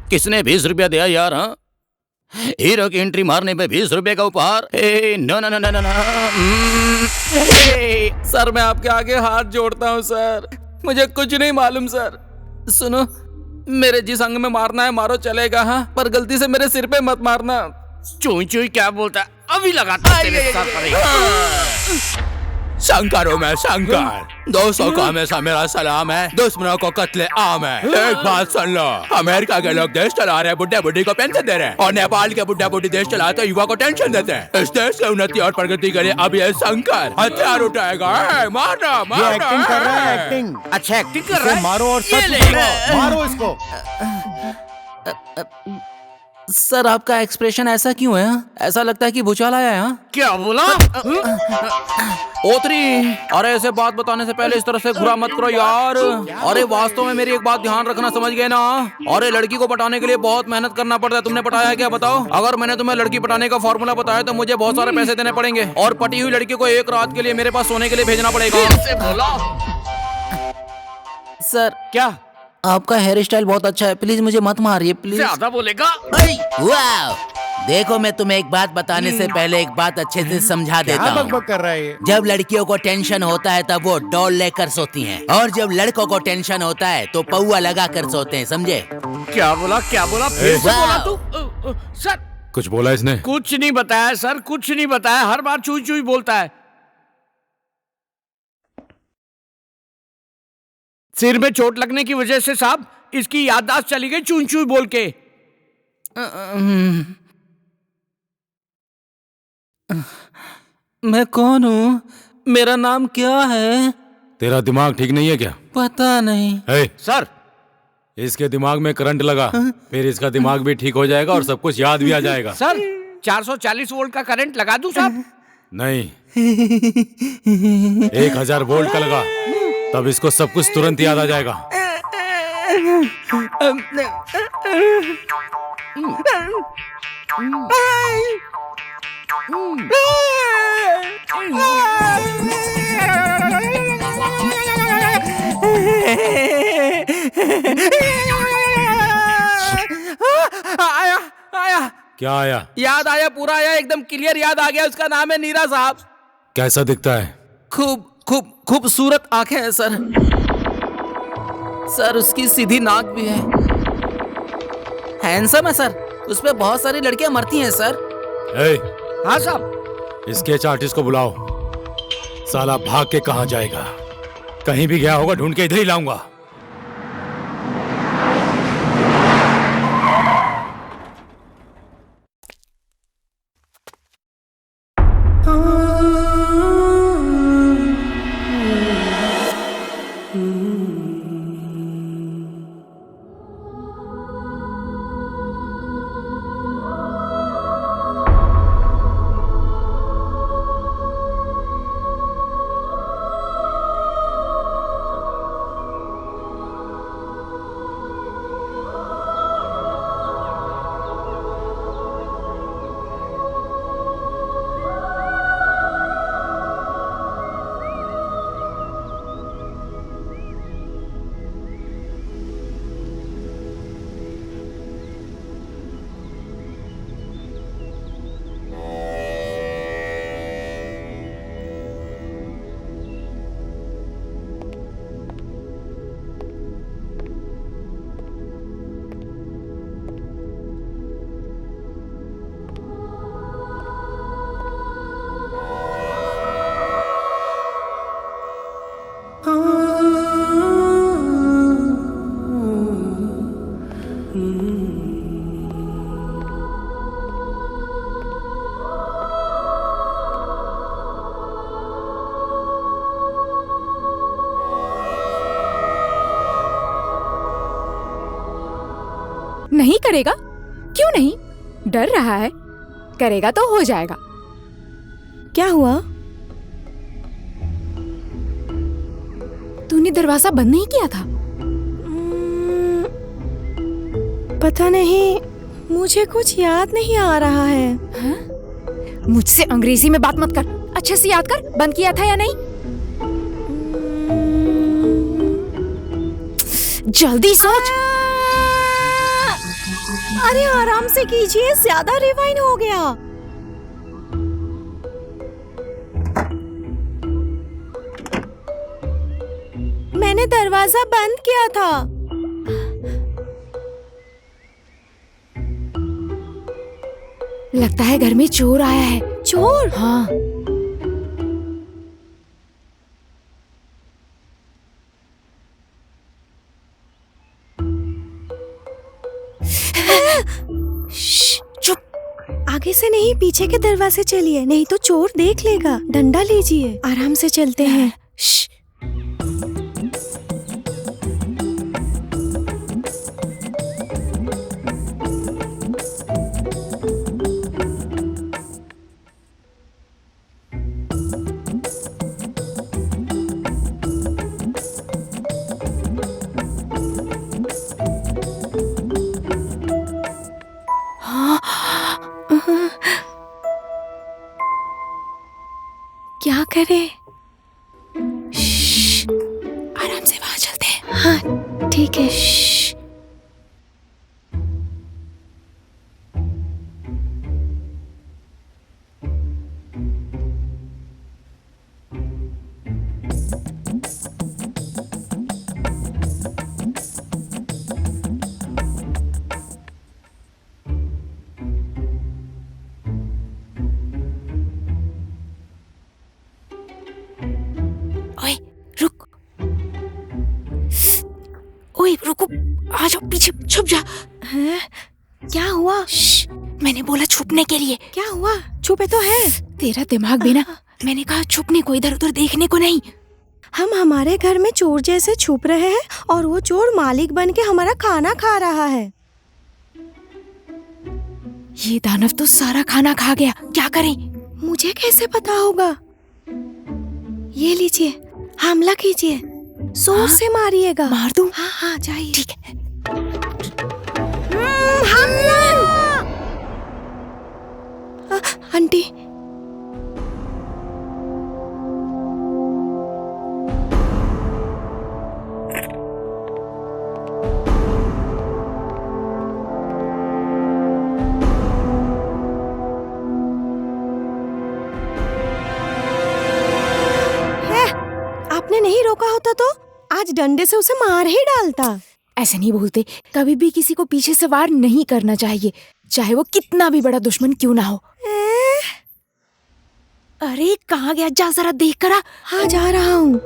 किसने 20 रुपया दिया यार? हाँ, हीरो की एंट्री मारने पे 20 रुपए का उपहार? No no no no no. Sir मैं आपके आगे हाथ जोड़ता हूँ सर, मुझे कुछ नहीं मालूम सर। सुनो, मेरे जिस अंग में मारना है मारो, चलेगा हाँ, पर गलती से मेरे सिर पे मत मारना। चुई चुई क्या बोलता है? अभी लगाता हूँ तेरे सर पर। शंकर हूँ मैं, शंकर। दोस्तों को हमेशा मेरा सलाम है, दुश्मनों को कत्ले आम है। एक बात सुन लो, अमेरिका के लोग देश चला रहे हैं, बुढ़े बुढ़ी को पेंशन दे रहे हैं, और नेपाल के बुढ़े बुढ़ी देश चलाते युवा को टेंशन देते हैं। इस देश की उन्नति और प्रगति के लिए अब ये शंकर हथियार उठाएगा। मारना मारना। एक्टिंग कर रहा है, एक्टिंग। अच्छा एक्टिंग कर रहा है। मारो और ये सच ले। बोलो, मारो इसको। सर आपका एक्सप्रेशन ऐसा क्यों है? ऐसा लगता है कि भूचाल आया है। क्या बोला? ओतरी, अरे ऐसे बात बताने से पहले इस तरह से घुरा मत करो यार। अरे वास्तव में मेरी एक बात ध्यान रखना, समझ गए ना? अरे लड़की को पटाने के लिए बहुत मेहनत करना पड़ता है। तुमने पटाया क्या बताओ? अगर मैंने तुम्हें लड़की पटाने का फॉर्मूला बताया तो मुझे बहुत सारे पैसे देने पड़ेंगे, और पटी हुई लड़की को एक रात के लिए मेरे पास सोने के लिए भेजना पड़ेगा। सर क्या? आपका हेयर स्टाइल बहुत अच्छा है, प्लीज मुझे मत मारिए प्लीज। ज्यादा बोलेगा? वाह! देखो, मैं तुम्हें एक बात बताने से पहले एक बात अच्छे से समझा देता क्या हूँ। बकबक कर रहा है ये? जब लड़कियों को टेंशन होता है तब वो डॉल लेकर सोती हैं, और जब लड़कों को टेंशन होता है तो पौआ लगा कर सोते हैं, समझे? क्या बोला? क्या बोला? फिर से बोला तू? सर कुछ बोला इसने? कुछ नहीं बताया सर, कुछ नहीं बताया। हर बार चुई चुई बोलता है। सिर में चोट लगने की वजह से साहब इसकी याददाश्त चली गई चुई चुई बोल के। मैं कौन हूँ? मेरा नाम क्या है? तेरा दिमाग ठीक नहीं है क्या? पता नहीं। हे, सर इसके दिमाग में करंट लगा, फिर इसका दिमाग भी ठीक हो जाएगा और सब कुछ याद भी आ जाएगा। सर 440 वोल्ट का करंट लगा दूं साहब? नहीं, 1000 वोल्ट का लगा, तब इसको सब कुछ तुरंत याद आ जाएगा। आया आया, क्या आया? याद आया, पूरा आया, एकदम क्लियर याद आ गया। उसका नाम है नीरा साहब। कैसा दिखता है? खूब खूब खूबसूरत आंखें हैं सर। सर उसकी सीधी नाक भी है। हैंडसम है सर। उस पे बहुत सारी लड़कियां मरती हैं सर। हे, हाँ साहब। स्केच आर्टिस्ट को बुलाओ। साला भाग के कहाँ जाएगा? कहीं भी गया होगा, ढूंढ के इधर ही लाऊंगा। नहीं करेगा? क्यों नहीं? डर रहा है? करेगा तो हो जाएगा। क्या हुआ? तूने दरवाजा बंद नहीं किया था? पता नहीं, मुझे कुछ याद नहीं आ रहा है। हा? मुझसे अंग्रेजी में बात मत कर, अच्छे से याद कर, बंद किया था या नहीं? जल्दी सोच। अरे आराम से कीजिए, ज्यादा रिवाइंड हो गया। मैंने दरवाजा बंद किया था। लगता है घर में चोर आया है। चोर? हाँ। चुप। आगे से नहीं, पीछे के दरवाजे चलिए, नहीं तो चोर देख लेगा। डंडा लीजिए, आराम से चलते हैं। क्या करें? आराम से वहां चलते हैं। हाँ ठीक है। ओए रुक, ओए रुको, आ जाओ पीछे, छुप जा। हैं? क्या हुआ? मैंने बोला छुपने के लिए। क्या हुआ? छुपे तो है। तेरा दिमाग भी ना, मैंने कहा छुपने को, इधर उधर देखने को नहीं। हम हमारे घर में चोर जैसे छुप रहे हैं और वो चोर मालिक बन के हमारा खाना खा रहा है। ये दानव तो सारा खाना खा गया, क्या करें? मुझे कैसे पता होगा? ये लीजिए, हमला कीजिए, जोर से मारिएगा। मार दूं? हाँ हाँ जाइए। ठीक है। हमला! आंटी, आपने नहीं रोका होता तो आज डंडे से उसे मार ही डालता। ऐसे नहीं बोलते, कभी भी किसी को पीछे से वार नहीं करना चाहिए, चाहे वो कितना भी बड़ा दुश्मन क्यों ना हो। अरे कहाँ गया? जा जरा देख कर आ। हाँ जा रहा हूँ।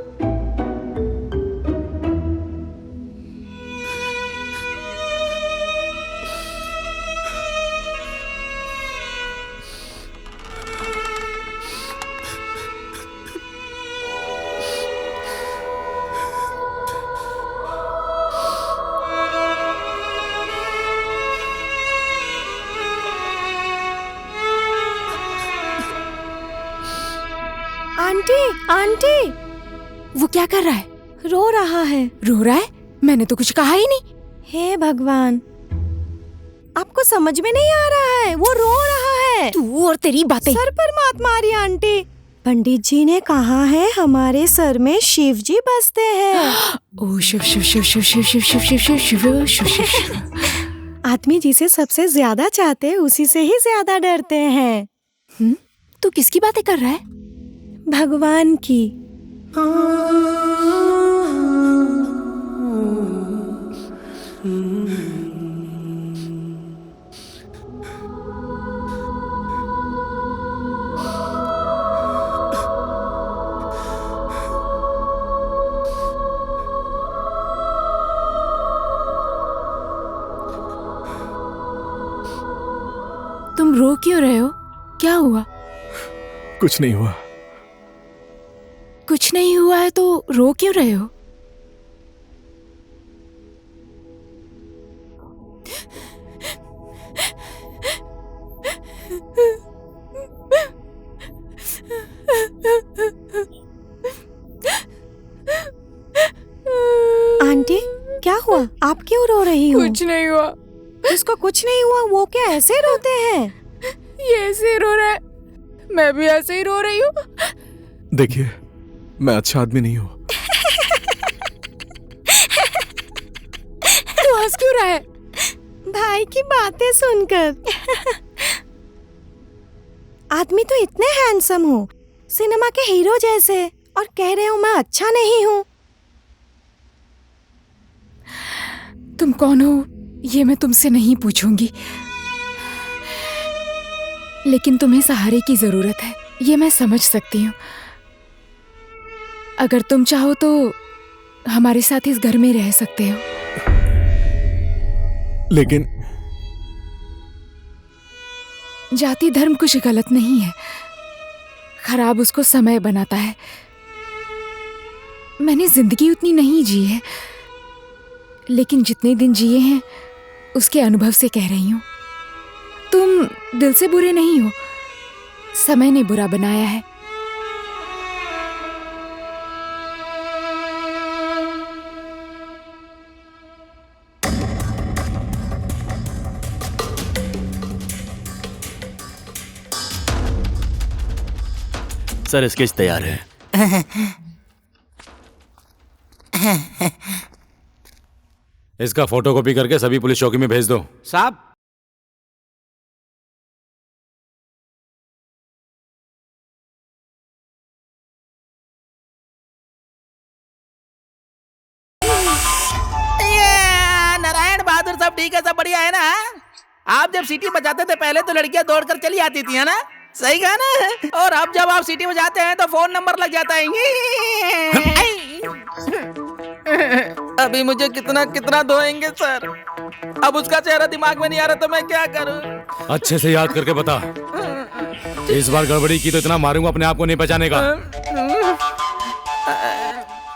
आंटी, आंटी, वो क्या कर रहा है? रो रहा है। रो रहा है? मैंने तो कुछ कहा ही नहीं। हे भगवान, आपको समझ में नहीं आ रहा है, वो रो रहा है। तू और तेरी बातें। सर पर मात मारी आंटी। पंडित जी ने कहा है हमारे सर में शिव जी बसते हैं। ओ शिव शिव शिव शिव शिव शिव शिव शिव शिव शिव शिव शिव शिव। आदमी जिसे सबसे ज्यादा चाहते हैं उसी से ही ज्यादा डरते हैं। तू किसकी बातें कर रहा है? भगवान की। तुम रो क्यों रहे हो? क्या हुआ? कुछ नहीं हुआ। कुछ नहीं हुआ है तो रो क्यों रहे हो? आंटी, क्या हुआ? आप क्यों रो रही हो? कुछ नहीं हुआ। उसको कुछ नहीं हुआ, वो क्या ऐसे रोते हैं? ये ऐसे रो रहा है। मैं भी ऐसे ही रो रही हूँ। देखिए, मैं अच्छा आदमी नहीं हूँ। तू हंस क्यों रहा है? भाई की बातें सुनकर। आदमी तो इतने हैंडसम हो, सिनेमा के हीरो जैसे, और कह रहे हो मैं अच्छा नहीं हूँ। तुम कौन हो ये मैं तुमसे नहीं पूछूंगी, लेकिन तुम्हें सहारे की जरूरत है, ये मैं समझ सकती हूँ। अगर तुम चाहो तो हमारे साथ इस घर में रह सकते हो। लेकिन जाति धर्म कुछ गलत नहीं है, खराब उसको समय बनाता है। मैंने जिंदगी उतनी नहीं जी है, लेकिन जितने दिन जिए हैं उसके अनुभव से कह रही हूं। तुम दिल से बुरे नहीं हो, समय ने बुरा बनाया है। सर स्केच तैयार है। इसका फोटोकॉपी करके सभी पुलिस चौकी में भेज दो। साहब, नारायण बहादुर सब ठीक है, सब बढ़िया है ना? आप जब सीटी बजाते थे पहले तो लड़कियां दौड़कर चली आती थी, है ना? सही कहा ना? और अब जब आप सीटी बजाते हैं तो फोन नंबर लग जाता है। अभी मुझे कितना कितना धोएंगे सर? अब उसका चेहरा दिमाग में नहीं आ रहा तो मैं क्या करूं? अच्छे से याद करके बता। इस बार गड़बड़ी की तो इतना मारूंगा अपने आप को नहीं पहचानेगा।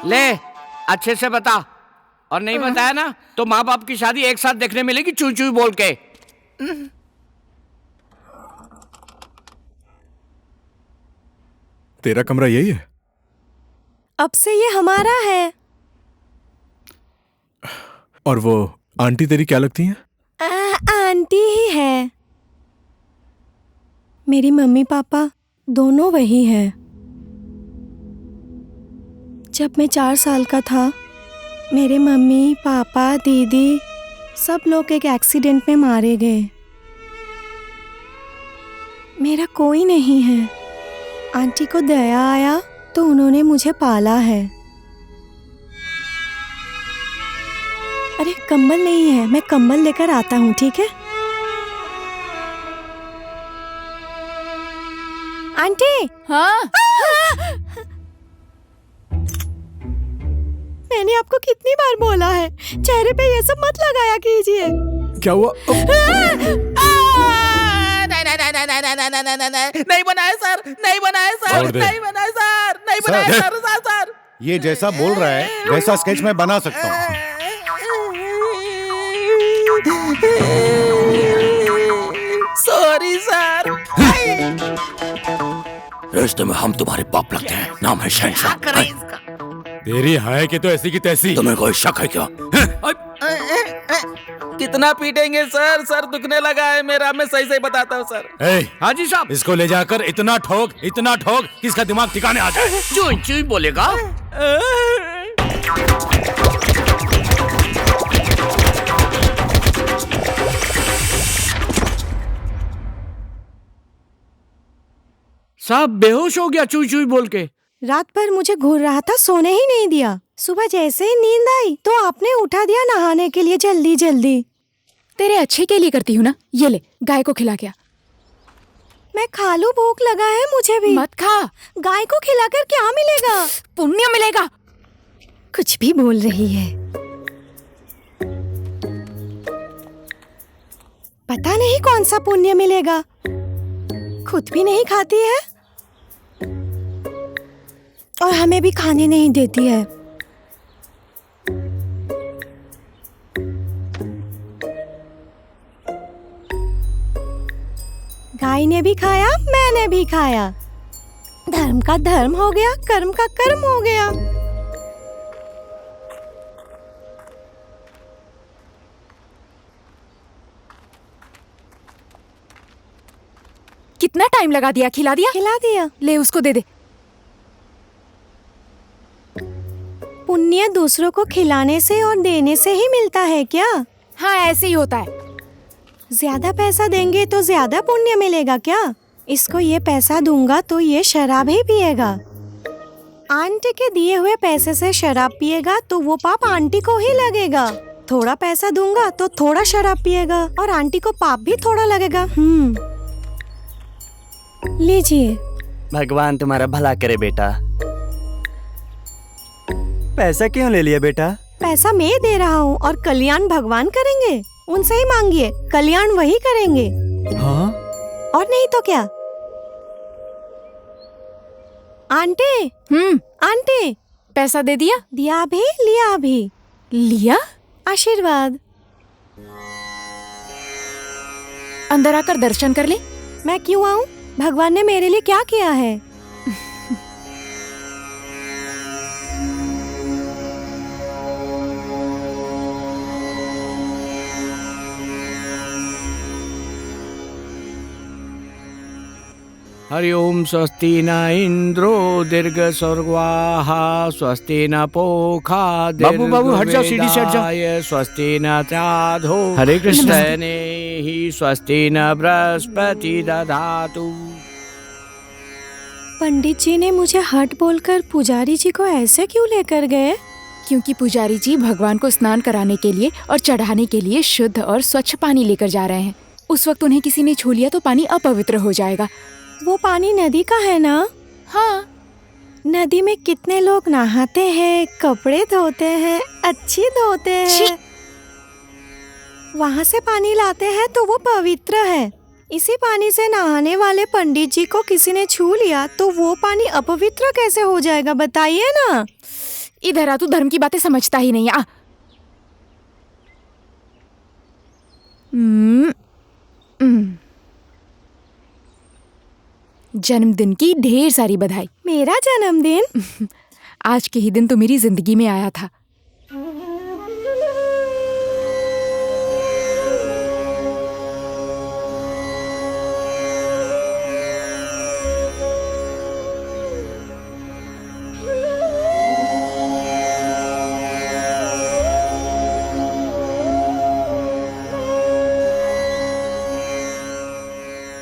ले, अच्छे से बता, और नहीं बताया ना तो माँ बाप की शादी एक साथ देखने मिलेगी चू चू बोल के। तेरा कमरा यही है? अब से ये हमारा है। और वो आंटी तेरी क्या लगती हैं? आंटी ही है। मेरी मम्मी पापा दोनों वही हैं। जब मैं 4 साल का था, मेरे मम्मी पापा दीदी सब लोग एक एक्सीडेंट में मारे गए। मेरा कोई नहीं है। आंटी को दया आया तो उन्होंने मुझे पाला है। अरे कंबल नहीं है, मैं कंबल लेकर आता हूँ, ठीक है? आंटी। हाँ? मैंने आपको कितनी बार बोला है, चेहरे पे ये सब मत लगाया कीजिए। क्या हुआ? नहीं बनाए सर, नहीं बनाए सर, छोड़ दे। नहीं बनाए सर, नहीं बनाए सर। Sir, sir, sir. ये जैसा बोल रहा है वैसा स्केच मैं बना सकता हूँ। Sorry sir. रिश्ते में हम तुम्हारे बाप लगते हैं, नाम है शहनशाह। करें इसका। तेरी है कि तो ऐसी की तैसी। तुम्हें कोई शक है क्या? कितना पीटेंगे सर? सर दुखने लगा है मेरा, मैं सही सही बताता हूँ सर। ए, हाँ जी साहब। इसको ले जाकर इतना ठोक कि इसका दिमाग ठिकाने आ जाए। चू चू बोलेगा। साहब बेहोश हो गया चू चू बोल के। रात भर मुझे घूर रहा था, सोने ही नहीं दिया। सुबह जैसे ही नींद आई तो आपने उठा दिया नहाने के लिए जल्दी जल्दी। तेरे अच्छे के लिए करती हूँ ना, ये ले गाय को खिला गया। मैं खा लूं, भूख लगा है मुझे भी। मत खा, गाय को खिलाकर क्या मिलेगा? पुण्य मिलेगा। कुछ भी बोल रही है। पता नहीं कौन सा पुण्य मिलेगा। खुद भी नहीं खाती है और हमें भी खाने नहीं देती है। गाय ने भी खाया, मैंने भी खाया। धर्म का धर्म हो गया, कर्म का कर्म हो गया। इतना टाइम लगा दिया, खिला दिया? खिला दिया। ले उसको दे दे। पुण्य दूसरों को खिलाने से और देने से ही मिलता है क्या? हाँ, ऐसे ही होता है। ज्यादा पैसा देंगे तो ज्यादा पुण्य मिलेगा क्या? इसको ये पैसा दूंगा तो ये शराब ही पिएगा। आंटी के दिए हुए पैसे से शराब पिएगा तो वो पाप आंटी को ही लगेगा। थोड़ा पैसा दूंगा तो थोड़ा शराब पिएगा और आंटी को पाप भी थोड़ा लगेगा। लीजिए। भगवान तुम्हारा भला करे बेटा। पैसा क्यों ले लिया बेटा? पैसा मैं दे रहा हूँ और कल्याण भगवान करेंगे। उनसे ही मांगिए, कल्याण वही करेंगे। हाँ? और नहीं तो क्या? आंटी, आंटी, पैसा दे दिया? दिया भी, लिया भी। लिया? आशीर्वाद। अंदर आकर दर्शन कर ले। मैं क्यों आऊँ? भगवान ने मेरे लिए क्या किया है? हरि ओम स्वस्ति न इंद्रो दीर्घ स्वर्गवाः स्वस्ति न पोखा बाबू, बाबू, हट जाओ, सीढ़ी से हट जाओ। दीर्घवेदाय स्वस्ति न त्राधो हरे कृष्ण। ही स्वस्ति न बृहस्पति दधातु। पंडित जी ने मुझे हट बोलकर पुजारी जी को ऐसे क्यों लेकर गए? क्योंकि पुजारी जी भगवान को स्नान कराने के लिए और चढ़ाने के लिए शुद्ध और स्वच्छ पानी लेकर जा रहे हैं। उस वक्त उन्हें किसी ने छू लिया तो पानी अपवित्र हो जाएगा। वो पानी नदी का है ना? हाँ। नदी में कितने लोग नहाते हैं, कपड़े धोते हैं, अच्छी धोते हैं। वहाँ से पानी लाते हैं तो वो पवित्र है। इसी पानी से नहाने वाले पंडित जी को किसी ने छू लिया तो वो पानी अपवित्र कैसे हो जाएगा, बताइए ना। इधर आ, तू धर्म की बातें समझता ही नहीं। आ जन्मदिन की ढेर सारी बधाई। मेरा जन्मदिन? आज के ही दिन तो मेरी जिंदगी में आया था।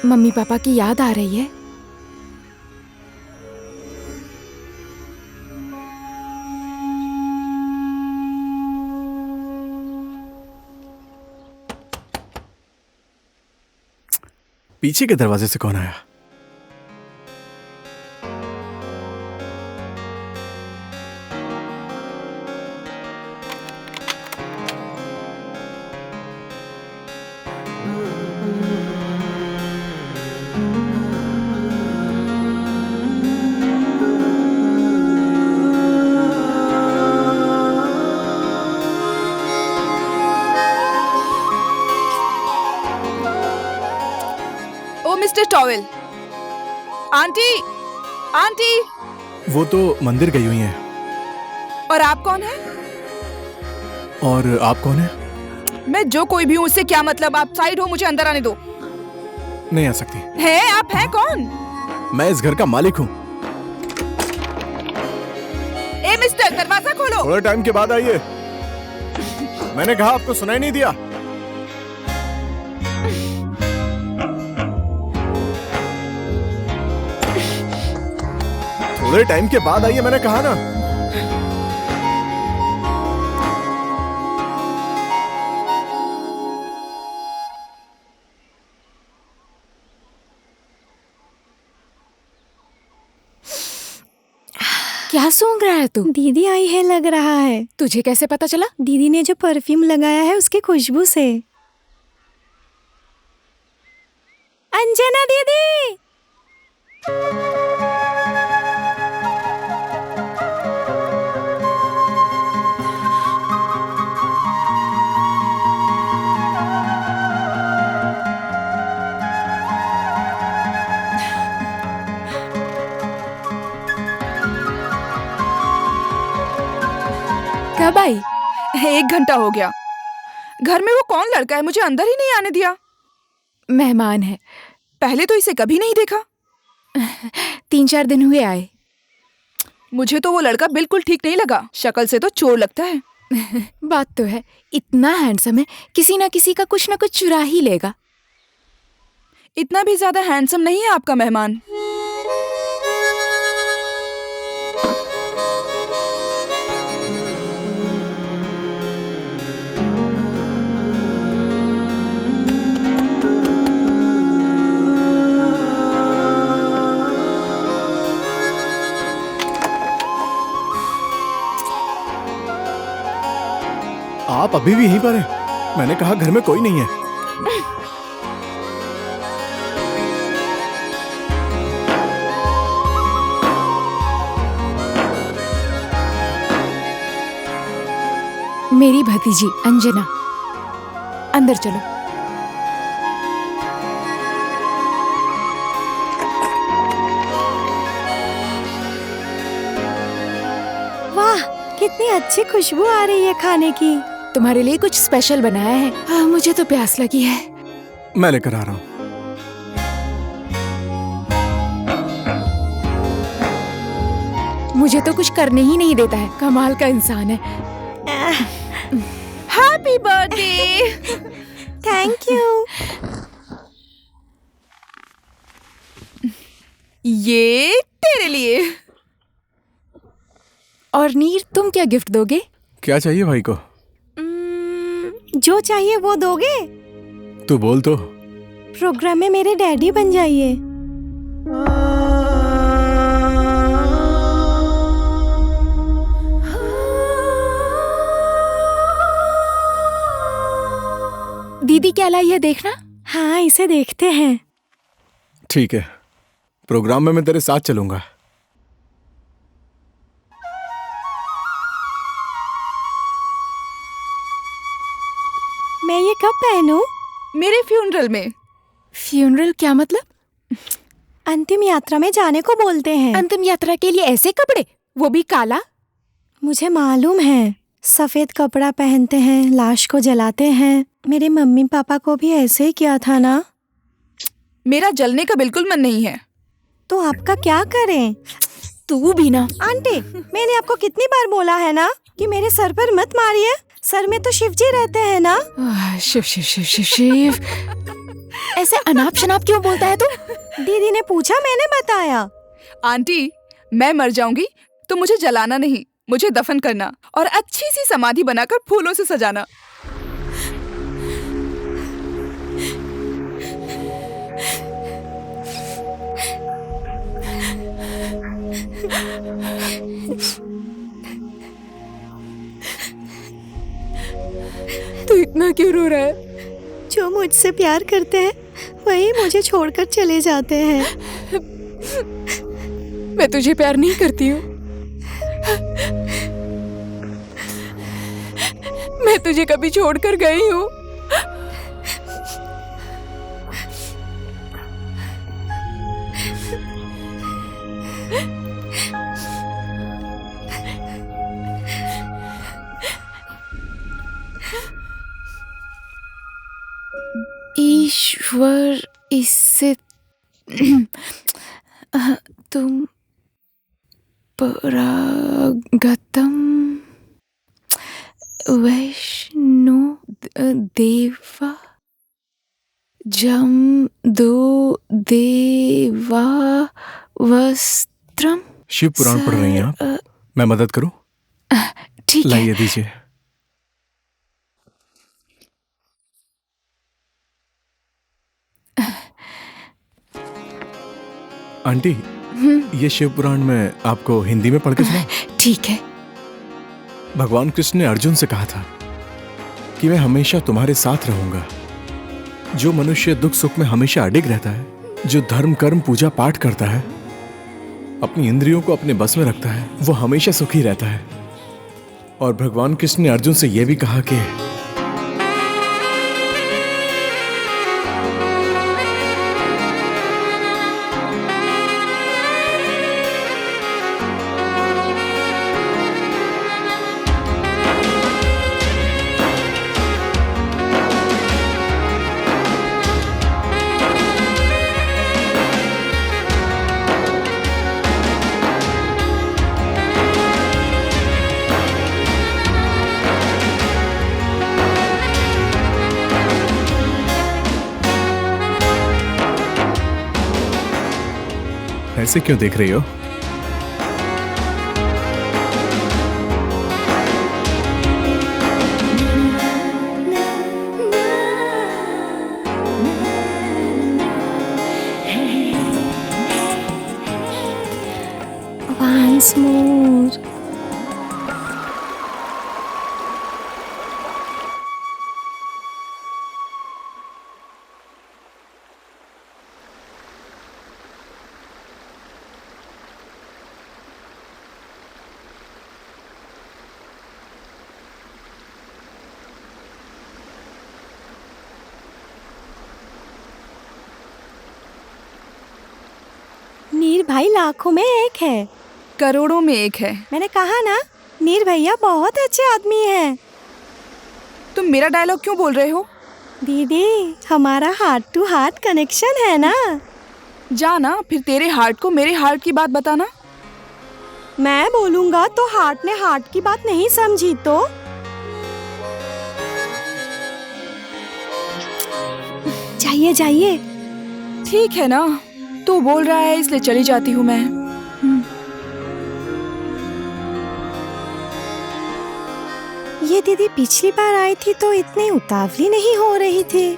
मम्मी पापा की याद आ रही है। पीछे के दरवाजे से कौन आया? Mister towel. Aunty, aunty. वो तो मंदिर गई हुई हैं। और आप कौन हैं? और आप कौन हैं? मैं जो कोई भी हूँ, उससे क्या मतलब? आप साइड हो, मुझे अंदर आने दो। नहीं आ सकती। हैं आप? हैं कौन? मैं इस घर का मालिक हूँ। ए मिस्टर, दरवाजा खोलो। थोड़े टाइम के बाद आइए। मैंने कहा, आपको सुनाई नहीं दिया? थोड़े टाइम के बाद आइए, मैंने कहा ना। क्या सूंघ रहा है तू? दीदी आई है लग रहा है। तुझे कैसे पता चला? दीदी ने जो परफ्यूम लगाया है उसकी खुशबू से। अंजना दीदी। कब आई? 1 घंटा हो गया। घर में वो कौन लड़का है, मुझे अंदर ही नहीं आने दिया। मेहमान है। पहले तो इसे कभी नहीं देखा। 3-4 दिन हुए आए। मुझे तो वो लड़का बिल्कुल ठीक नहीं लगा, शक्ल से तो चोर लगता है। बात तो है, इतना हैंडसम है, किसी ना किसी का कुछ ना कुछ चुरा ही लेगा। इतना भी ज्यादा हैंडसम नहीं है आपका मेहमान। आप अभी भी यहीं पर हैं? मैंने कहा घर में कोई नहीं है। मेरी भतीजी अंजना, अंदर चलो। वाह, कितनी अच्छी खुशबू आ रही है खाने की। तुम्हारे लिए कुछ स्पेशल बनाया है। मुझे तो प्यास लगी है। मैं लेकर आ रहा हूँ। मुझे तो कुछ करने ही नहीं देता है, कमाल का इंसान है। Happy birthday. Thank you. ये तेरे लिए। और नीर, तुम क्या गिफ्ट दोगे? क्या चाहिए भाई को? जो चाहिए वो दोगे? तू बोल तो। प्रोग्राम में मेरे डैडी बन जाइए। दीदी क्या लाई है, देखना। हाँ, इसे देखते हैं। ठीक है, प्रोग्राम में मैं तेरे साथ चलूंगा। मैं ये कब पहनूं? मेरे फ्यूनरल में। फ्यूनरल क्या मतलब? अंतिम यात्रा में जाने को बोलते हैं। अंतिम यात्रा के लिए ऐसे कपड़े, वो भी काला? मुझे मालूम है, सफेद कपड़ा पहनते हैं, लाश को जलाते हैं। मेरे मम्मी पापा को भी ऐसे ही किया था ना। मेरा जलने का बिल्कुल मन नहीं है। तो आपका क्या करें? तू भी ना। आंटी, मैंने आपको कितनी बार बोला है ना कि मेरे सर पर मत मारिए। सर में तो शिव जी रहते हैं ना। शिव शिव शिव शिव शिव। ऐसे अनाप शनाप क्यों बोलता है तू? दीदी ने पूछा, मैंने बताया। आंटी, मैं मर जाऊंगी तो मुझे जलाना नहीं, मुझे दफन करना और अच्छी सी समाधि बनाकर फूलों से सजाना। तू इतना क्यों रो रहा है? जो मुझसे प्यार करते हैं वही मुझे छोड़कर चले जाते हैं। मैं तुझे प्यार नहीं करती हूँ। मैं तुझे कभी छोड़कर गई हूँ? ईश्वर, इससे तुम परागतम वैष्णो देवा जम दो देवा वस्त्रम। शिव पुराण पढ़ रही हैं आप? मैं मदद करूं? ठीक है। लाइए दीजिए। आंटी, ये शिव पुराण में आपको हिंदी में पढ़ के सुना। ठीक है। भगवान कृष्ण ने अर्जुन से कहा था कि मैं हमेशा तुम्हारे साथ रहूंगा। जो मनुष्य दुख सुख में हमेशा अडिग रहता है, जो धर्म कर्म पूजा पाठ करता है, अपनी इंद्रियों को अपने बस में रखता है, वो हमेशा सुखी रहता है। और भगवान कृष्ण ने अर्जुन से यह भी कहा कि ऐसे क्यों देख रही हो? Once more. नीर भाई लाखों में एक है, करोड़ों में एक है। मैंने कहा ना, नीर भैया बहुत अच्छे आदमी हैं। तुम मेरा डायलॉग क्यों बोल रहे हो? दीदी, हमारा हार्ट टू हार्ट कनेक्शन है ना। जाना, फिर तेरे हार्ट को मेरे हार्ट की बात बताना। मैं बोलूंगा तो हार्ट ने हार्ट की बात नहीं समझी तो? जाइए जाइए। ठीक है ना, तू बोल रहा है इसलिए चली जाती हूँ मैं। ये दीदी पिछली बार आई थी तो इतनी उतावली नहीं हो रही थी।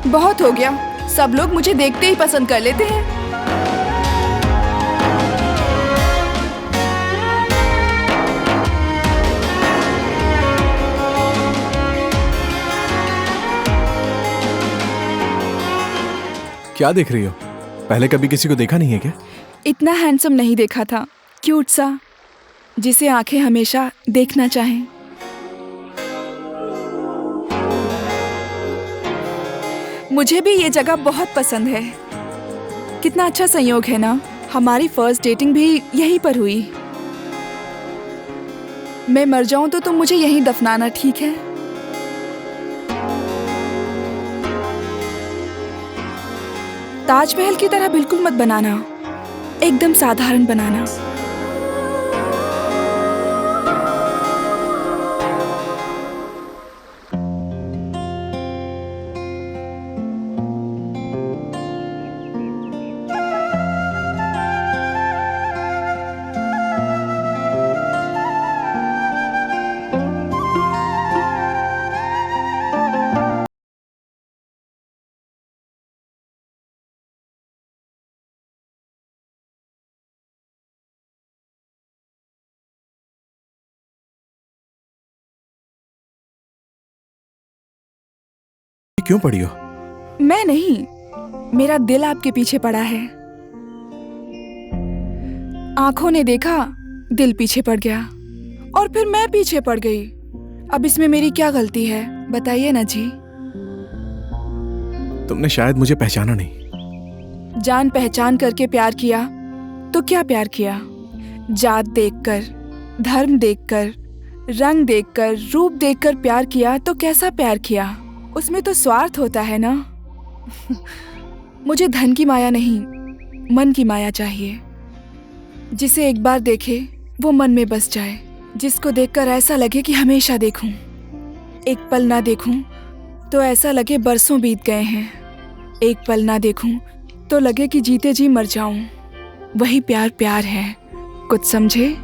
बहुत हो गया, सब लोग मुझे देखते ही पसंद कर लेते हैं। क्या देख रही हो? पहले कभी किसी को देखा नहीं है क्या? इतना हैंडसम नहीं देखा था, क्यूट सा, जिसे आंखें हमेशा देखना चाहें। मुझे भी ये जगह बहुत पसंद है। कितना अच्छा संयोग है ना, हमारी फर्स्ट डेटिंग भी यहीं पर हुई। मैं मर जाऊं तो तुम मुझे यहीं दफनाना, ठीक है? ताजमहल की तरह बिल्कुल मत बनाना, एकदम साधारण बनाना। क्यों पड़ी हो? मैं नहीं, मेरा दिल आपके पीछे पड़ा है। आंखों ने देखा, दिल पीछे पड़ गया, और फिर मैं पीछे पड़ गई। अब इसमें मेरी क्या गलती है, बताइए ना जी। तुमने शायद मुझे पहचाना नहीं। जान पहचान करके प्यार किया तो क्या प्यार किया? जात देखकर, धर्म देखकर, रंग देखकर, रूप देखकर प्यार किया तो कैसा प्यार किया? उसमें तो स्वार्थ होता है ना। मुझे धन की माया नहीं, मन की माया चाहिए। जिसे एक बार देखे वो मन में बस जाए, जिसको देखकर ऐसा लगे कि हमेशा देखूं। एक पल ना देखूं तो ऐसा लगे बरसों बीत गए हैं। एक पल ना देखूं तो लगे कि जीते जी मर जाऊं। वही प्यार प्यार है, कुछ समझे?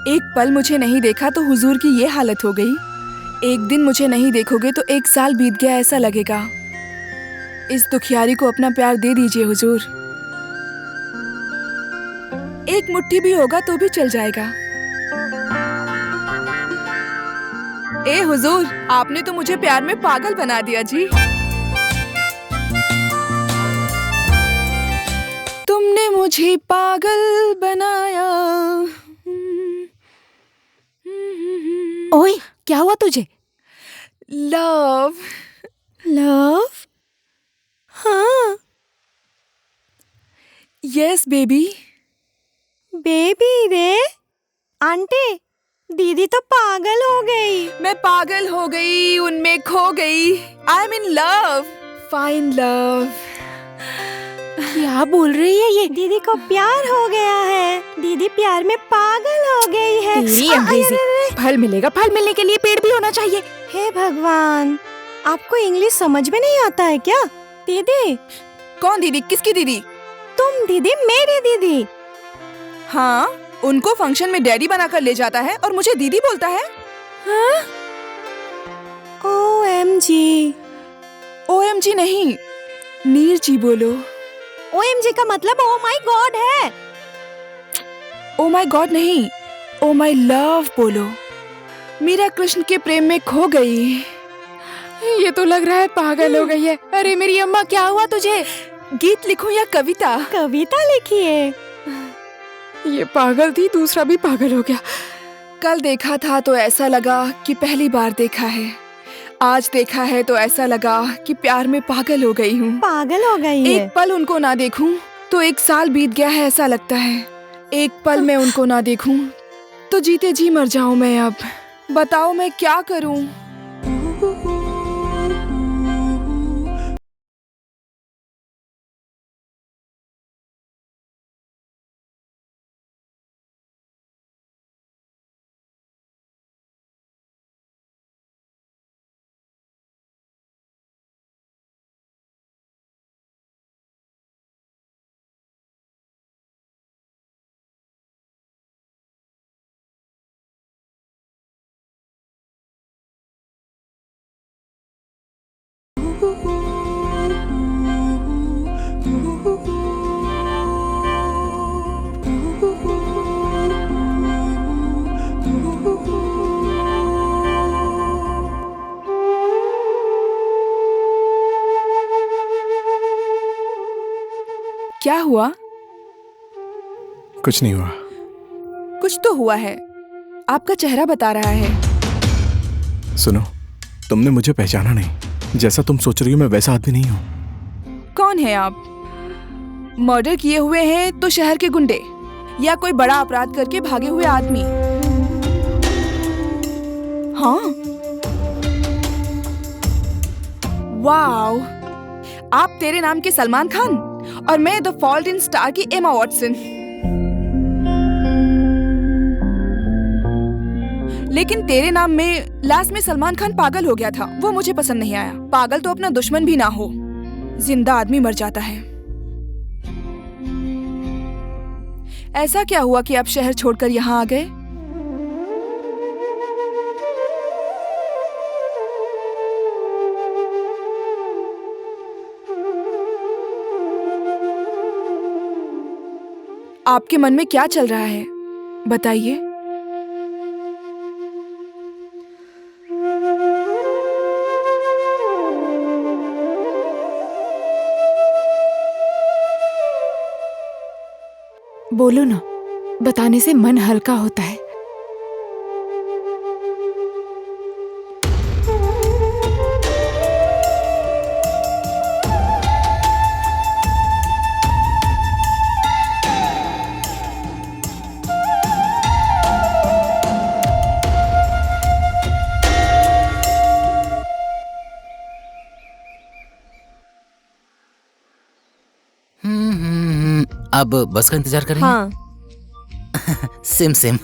एक पल मुझे नहीं देखा तो हुजूर की ये हालत हो गई। एक दिन मुझे नहीं देखोगे तो 1 साल बीत गया ऐसा लगेगा। इस दुखियारी को अपना प्यार दे दीजिए हुजूर। एक मुट्ठी भी होगा तो भी चल जाएगा। ए हुजूर, आपने तो मुझे प्यार में पागल बना दिया जी। तुमने मुझे पागल बनाया। ओए, क्या हुआ तुझे? लव। लव? हाँ। Yes baby. बेबी रे? आंटी, दीदी तो पागल हो गई। मैं पागल हो गई, उनमें खो गई। I am in love, fine love. क्या बोल रही है ये? दीदी को प्यार हो गया है। दीदी प्यार में पागल हो गई है। तेरी अरे, अंग्रेजी। अरे, फल मिलेगा, फल मिलने के लिए पेड़ भी होना चाहिए। हे भगवान, आपको इंग्लिश समझ में नहीं आता है क्या? दीदी। कौन दीदी? किसकी दीदी? तुम दीदी, मेरी दीदी। हाँ, उनको फंक्शन में डैडी बनाकर ले जाता है और मुझे दीदी बोलता है। हाँ? OMG। OMG नहीं, नीर जी बोलो। OMG का मतलब ओ माय गॉड है। ओ माय गॉड नहीं, ओ माय लव बोलो। मीरा कृष्ण के प्रेम में खो गई। ये तो लग रहा है पागल हो गई है। अरे मेरी अम्मा, क्या हुआ तुझे? गीत लिखूं या कविता? कविता लिखिए। ये पागल थी, दूसरा भी पागल हो गया। कल देखा था तो ऐसा लगा कि पहली बार देखा है। आज देखा है तो ऐसा लगा कि प्यार में पागल हो गई हूँ। पागल हो गई है। एक पल उनको ना देखूं तो एक साल बीत गया है ऐसा लगता है। एक पल में उनको ना देखूं तो जीते जी मर जाऊं मैं। अब बताओ मैं क्या करूं? क्या हुआ? कुछ नहीं हुआ। कुछ तो हुआ है, आपका चेहरा बता रहा है। सुनो, तुमने मुझे पहचाना नहीं। जैसा तुम सोच रही हो मैं वैसा आदमी नहीं हूँ। कौन है आप? मर्डर किए हुए हैं तो शहर के गुंडे, या कोई बड़ा अपराध करके भागे हुए आदमी? हाँ। वाओ, आप तेरे नाम के सलमान खान और मैं द फॉल्ट इन स्टार की एमा वॉटसन। लेकिन तेरे नाम में लास्ट में सलमान खान पागल हो गया था, वो मुझे पसंद नहीं आया। पागल तो अपना दुश्मन भी ना हो, जिंदा आदमी मर जाता है। ऐसा क्या हुआ कि आप शहर छोड़कर यहाँ आ गए? आपके मन में क्या चल रहा है, बताइए। बोलो ना, बताने से मन हल्का होता है। अब बस का इंतजार करेंगे। हाँ। Same same.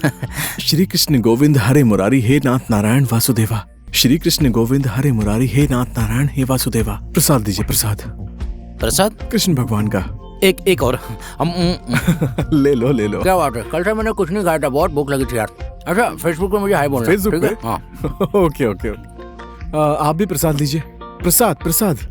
श्री कृष्ण गोविंद हरे मुरारी हे नाथ नारायण वासुदेवा। श्री कृष्ण गोविंद हरे मुरारी हे नाथ नारायण हे वासुदेवा। प्रसाद दीजिए, प्रसाद। प्रसाद? कृष्ण भगवान का। एक और। ले लो ले लो। क्या बात है, कल से मैंने कुछ नहीं खाया था, बहुत भूख लगी थी यार। अच्छा, फेसबुक पे मुझे हाय बोलना। फेसबुक ठीक है? पे? हाँ। Okay okay. आप भी प्रसाद लीजिए। प्रसाद प्रसाद।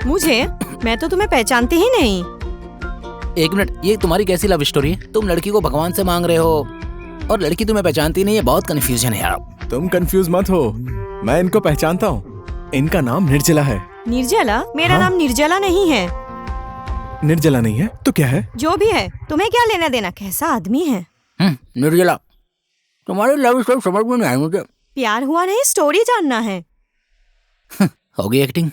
मुझे? मैं तो तुम्हें पहचानती ही नहीं। एक मिनट, ये तुम्हारी कैसी लव स्टोरी है? तुम लड़की को भगवान से मांग रहे हो और लड़की तुम्हें पहचानती नहीं है। बहुत कंफ्यूजन है यार। तुम कंफ्यूज मत हो, मैं इनको पहचानता हूँ। इनका नाम निर्जला है। निर्जला? मेरा नाम निर्जला नहीं है। निर्जला नहीं है तो क्या है? जो भी है, तुम्हें क्या लेना देना? कैसा आदमी है? निर्जला, तुम्हारी लव स्टोरी समझ में नहीं आई मुझे। प्यार हुआ नहीं, स्टोरी जानना है। होगी एक्टिंग।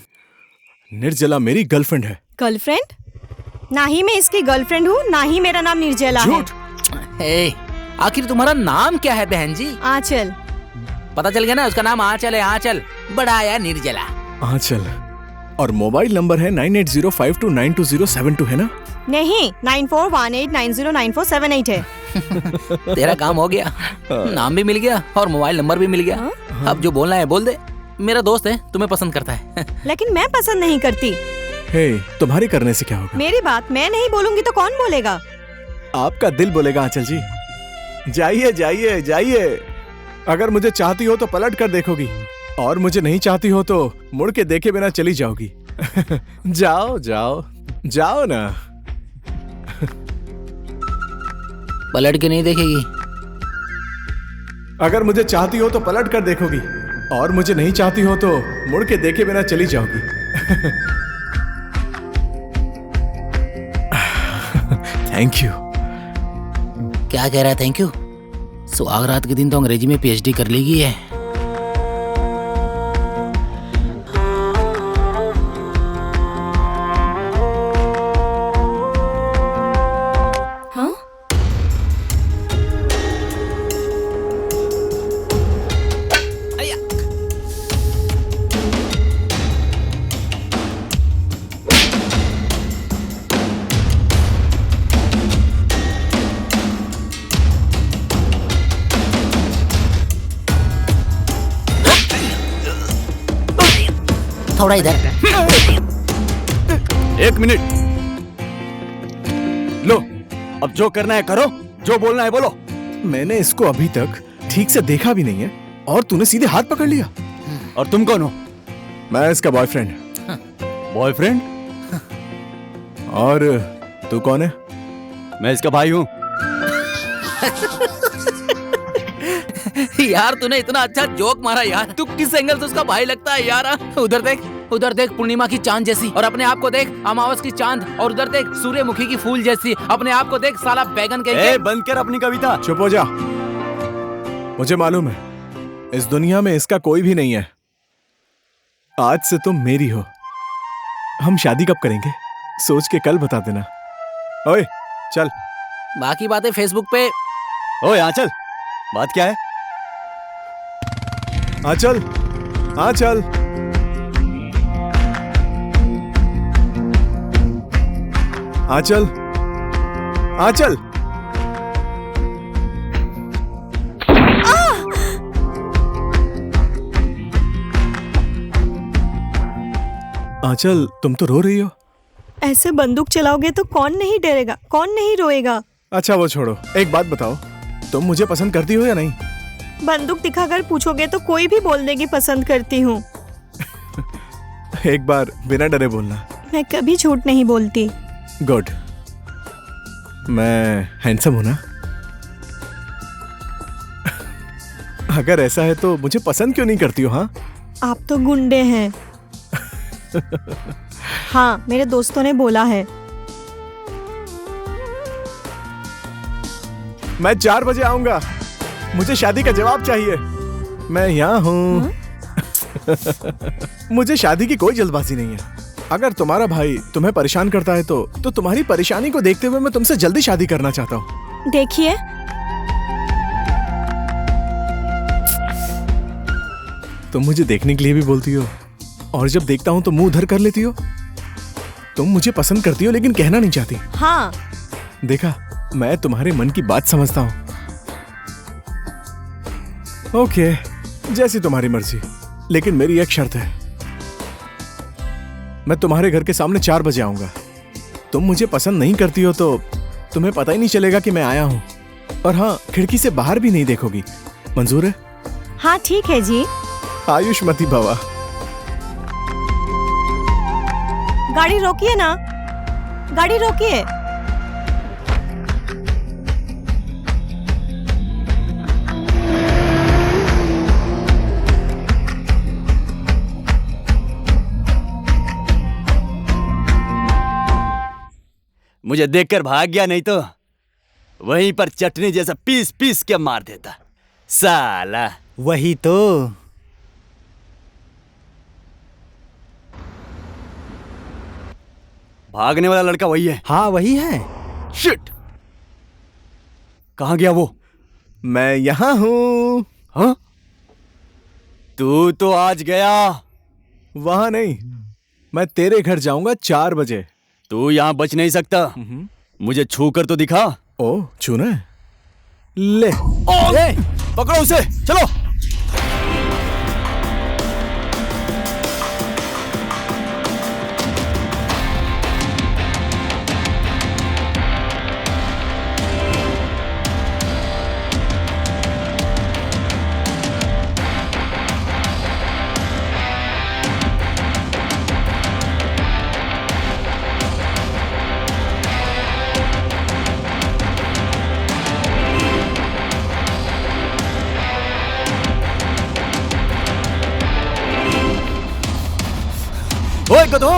निर्जला मेरी गर्लफ्रेंड है। गर्लफ्रेंड? ना ही मैं इसकी गर्लफ्रेंड हूँ, ना ही मेरा नाम निर्जला है। ए, आखिर तुम्हारा नाम क्या है बहन जी? आंचल। पता चल गया ना, उसका नाम आंचल है। आंचल बड़ा आया निर्जला। आंचल। और मोबाइल नंबर है 9805292072 है ना? नहीं, 9418909478 है। तेरा काम हो गया, नाम भी मिल गया और मोबाइल नंबर भी मिल गया। अब जो बोलना है बोल दे। मेरा दोस्त है, तुम्हें पसंद करता है। लेकिन मैं पसंद नहीं करती। हे, तुम्हारे करने से क्या होगा? मेरी बात मैं नहीं बोलूंगी तो कौन बोलेगा? आपका दिल बोलेगा आंचल जी। जाइए जाइए जाइए। अगर मुझे चाहती हो तो पलट कर देखोगी, और मुझे नहीं चाहती हो तो मुड़ के देखे बिना चली जाओगी। जाओ जाओ जाओ ना। पलट के नहीं देखेगी। अगर मुझे चाहती हो तो पलट कर देखोगी, और मुझे नहीं चाहती हो तो मुड़ के देखे बिना चली जाओगी। Thank you. क्या कह रहा है थैंक यू? सुहागरात के दिन तो अंग्रेजी में पीएचडी कर लेगी है। हाँ? थोड़ा इधर। एक मिनट। लो, अब जो करना है करो, जो बोलना है बोलो। मैंने इसको अभी तक ठीक से देखा भी नहीं है और तूने सीधे हाथ पकड़ लिया। और तुम कौन हो? मैं इसका बॉयफ्रेंड। बॉयफ्रेंड? और तू कौन है? मैं इसका भाई हूँ। यार तूने इतना अच्छा जोक मारा यार। तू किस एंगल से उसका भाई लगता है यार? उधर देख, उधर देख, पूर्णिमा की चांद जैसी, और अपने आप को देख अमावस की चांद, और उधर देख सूर्यमुखी की फूल जैसी। अपने आप को देख साला बैगन के। बंद कर अपनी कविता। चुप हो जा। मुझे मालूम है इस दुनिया में इसका कोई भी नहीं है। आज से तुम मेरी हो। हम शादी कब करेंगे सोच के कल बता देना। ओए चल। बाकी बातें फेसबुक पे। ओए आंचल, बात क्या है? आंचल, आंचल, आंचल, आंचल। आंचल, तुम तो रो रही हो। ऐसे बंदूक चलाओगे तो कौन नहीं डरेगा, कौन नहीं रोएगा? अच्छा वो छोड़ो, एक बात बताओ, तुम मुझे पसंद करती हो या नहीं? बंदूक दिखाकर पूछोगे तो कोई भी बोल देगी पसंद करती हूँ। एक बार बिना डरे बोलना। मैं कभी झूठ नहीं बोलती। गुड। मैं हैंडसम हूं ना? अगर ऐसा है तो मुझे पसंद क्यों नहीं करती हो? हाँ, आप तो गुंडे हैं। हाँ, मेरे दोस्तों ने बोला है। मैं 4 बजे आऊंगा। मुझे शादी का जवाब चाहिए। मैं यहाँ हूँ। मुझे शादी की कोई जल्दबाजी नहीं है। अगर तुम्हारा भाई तुम्हें परेशान करता है तो तुम्हारी परेशानी को देखते हुए मैं तुमसे जल्दी शादी करना चाहता हूँ। देखिए, तुम मुझे देखने के लिए भी बोलती हो, और जब देखता हूँ तो मुंह उधर कर लेती हो। तुम मुझे पसंद करती हो लेकिन कहना नहीं चाहती। हाँ। देखा, मैं तुम्हारे मन की बात समझता हूँ। ओके, जैसी तुम्हारी मर्जी, लेकिन मेरी एक शर्त है। मैं तुम्हारे घर के सामने 4 बजे आऊंगा। तुम मुझे पसंद नहीं करती हो तो तुम्हें पता ही नहीं चलेगा कि मैं आया हूं। और हाँ, खिड़की से बाहर भी नहीं देखोगी। मंजूर है? हाँ ठीक है जी। आयुष्मती भवा। गाड़ी रोकिए ना, गाड़ी रोकिए। मुझे देखकर भाग गया, नहीं तो वहीं पर चटनी जैसा पीस पीस के मार देता साला। वही तो। भागने वाला लड़का वही है। हाँ वही है। शिट, कहाँ गया वो? मैं यहाँ हूँ। हाँ? तू तो आज गया। वहां नहीं, मैं तेरे घर जाऊंगा 4 बजे। तू यहाँ बच नहीं सकता। मुझे छू कर तो दिखा। ओ छूना है? ले ए, पकड़ो उसे, चलो। ओए गधो,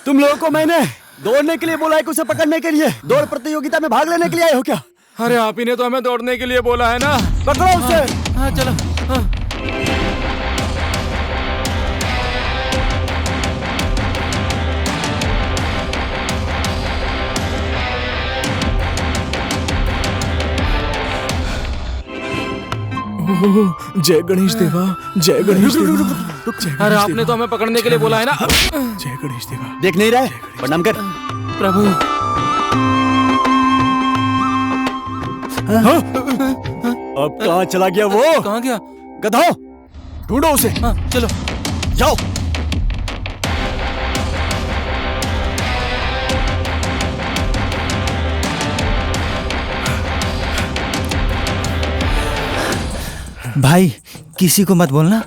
तुम लोगों को मैंने दौड़ने के लिए बोला है कि उसे पकड़ने के लिए? दौड़ प्रतियोगिता में भाग लेने के लिए आए हो क्या? अरे आप ही ने तो हमें दौड़ने के लिए बोला है ना। पकड़ो उसे। हाँ चलो। हाँ। जय गणेश देवा, जय गणेश देवा। अरे आपने तो हमें पकड़ने के लिए बोला है ना। जय गणेश देवा। देख नहीं रहा? प्रणाम कर। प्रभु। हाँ? अब कहाँ चला गया वो? कहाँ गया? गधो, ढूंढो उसे। हाँ चलो जाओ। भाई किसी को मत बोलना,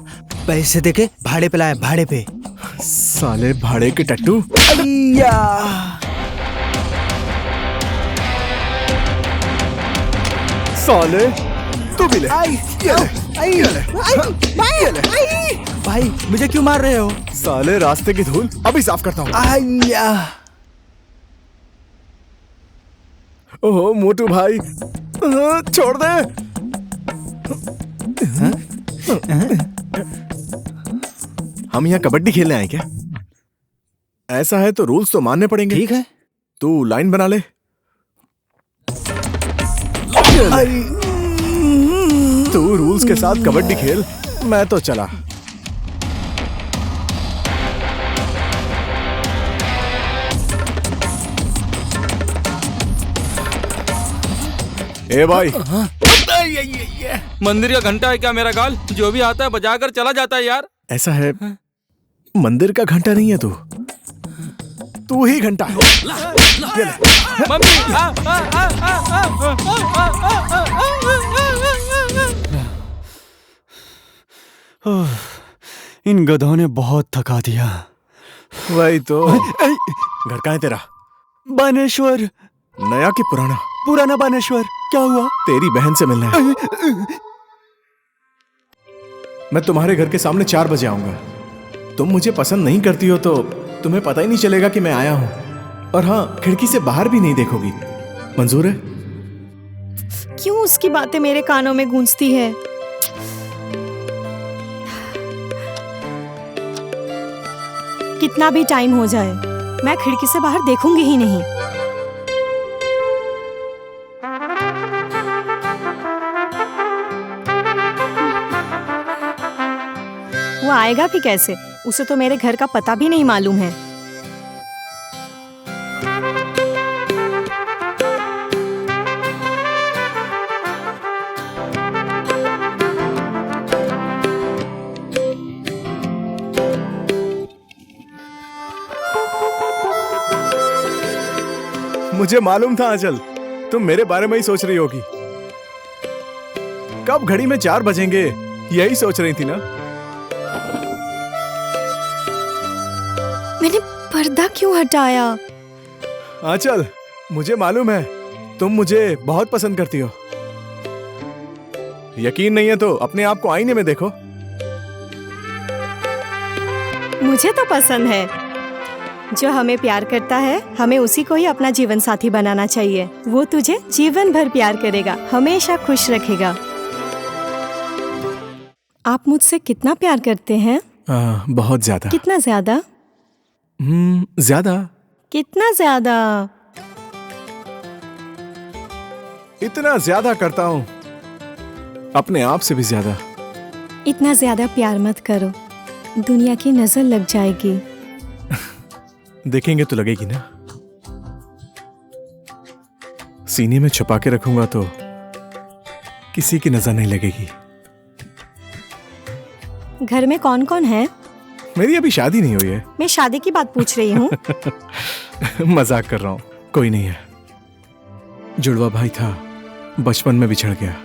पैसे देके भाड़े पे लाया, भाड़े पे। साले भाड़े के टट्टू। अय्या। साले तू भी ले। भाई मुझे क्यों मार रहे हो? साले रास्ते की धूल अभी साफ करता हूँ। अय्या। ओहो मोटू भाई, छोड़ दे। हम यहाँ कबड्डी खेलने आए क्या? ऐसा है तो रूल्स तो मानने पड़ेंगे। ठीक है, तू लाइन बना ले। तू रूल्स के साथ कबड्डी खेल, मैं तो चला। ए भाई, मंदिर का घंटा है क्या मेरा गाल? जो भी आता है बजाकर चला जाता है यार। ऐसा है, मंदिर का घंटा नहीं है तू ही घंटा है। मम्मी। इन गधों ने बहुत थका दिया। वही तो। घर कहाँ है तेरा? बानेश्वर। नया कि पुराना? पुराना बानेश्वर। क्या हुआ? तेरी बहन से मिलना है। मैं तुम्हारे घर के सामने 4 बजे आऊंगा। तुम मुझे पसंद नहीं करती हो तो तुम्हें पता ही नहीं चलेगा कि मैं आया हूं। और हाँ, खिड़की से बाहर भी नहीं देखोगी। मंजूर है? क्यों उसकी बातें मेरे कानों में गूंजती है? कितना भी टाइम हो जाए, मैं खिड़की से बाहर देखूंगी ही नहीं। वो आएगा भी कैसे? उसे तो मेरे घर का पता भी नहीं मालूम है। मुझे मालूम था आंचल, तुम मेरे बारे में ही सोच रही होगी। कब घड़ी में 4 बजेंगे यही सोच रही थी ना? मैंने पर्दा क्यों हटाया? आंचल, मुझे मालूम है तुम मुझे बहुत पसंद करती हो। यकीन नहीं है तो अपने आप को आईने में देखो। मुझे तो पसंद है। जो हमें प्यार करता है हमें उसी को ही अपना जीवन साथी बनाना चाहिए। वो तुझे जीवन भर प्यार करेगा, हमेशा खुश रखेगा। आप मुझसे कितना प्यार करते हैं? बहुत ज्यादा। कितना ज्यादा? ज्यादा। कितना ज्यादा? इतना ज्यादा करता हूँ, अपने आप से भी ज्यादा। इतना ज्यादा प्यार मत करो, दुनिया की नजर लग जाएगी। देखेंगे तो लगेगी ना। सीने में छुपा के रखूंगा तो किसी की नजर नहीं लगेगी। घर में कौन कौन है? मेरी अभी शादी नहीं हुई है। मैं शादी की बात पूछ रही हूँ। मजाक कर रहा हूँ, कोई नहीं है। जुड़वा भाई था, बचपन में बिछड़ गया।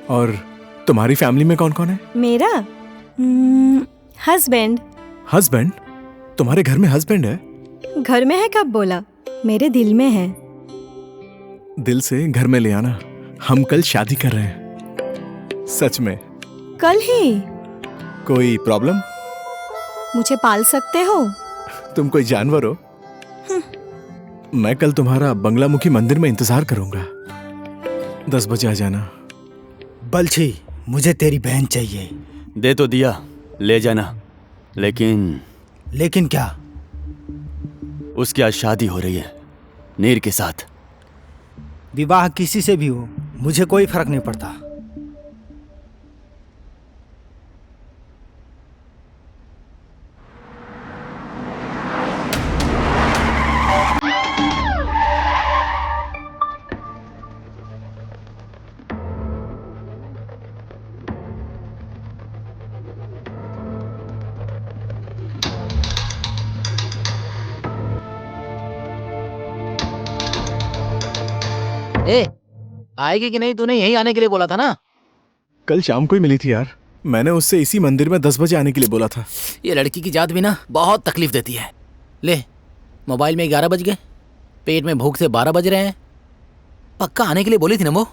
और तुम्हारी फैमिली में कौन कौन है? मेरा हस्बैंड। हस्बैंड? तुम्हारे घर में हस्बैंड है? घर में है कब बोला? मेरे दिल में है। दिल से घर में ले आना, हम कल शादी कर रहे हैं। सच में? कल ही? कोई प्रॉब्लम? मुझे पाल सकते हो? तुम कोई जानवर हो? मैं कल तुम्हारा बंगलामुखी मंदिर में इंतजार करूंगा। 10 बजे आ जाना। बलछी, मुझे तेरी बहन चाहिए। दे तो दिया, ले जाना। लेकिन क्या? उसकी आज शादी हो रही है नीर के साथ। विवाह किसी से भी हो, मुझे कोई फर्क नहीं पड़ता। ए, आएगी कि नहीं? तूने यहीं आने के लिए बोला था ना। कल शाम को ही मिली थी यार। मैंने उससे इसी मंदिर में 10 बजे आने के लिए बोला था। ये लड़की की जात भी ना बहुत तकलीफ देती है। ले, मोबाइल में 11 बज गए, पेट में भूख से 12 बज रहे हैं। पक्का आने के लिए बोली थी ना वो।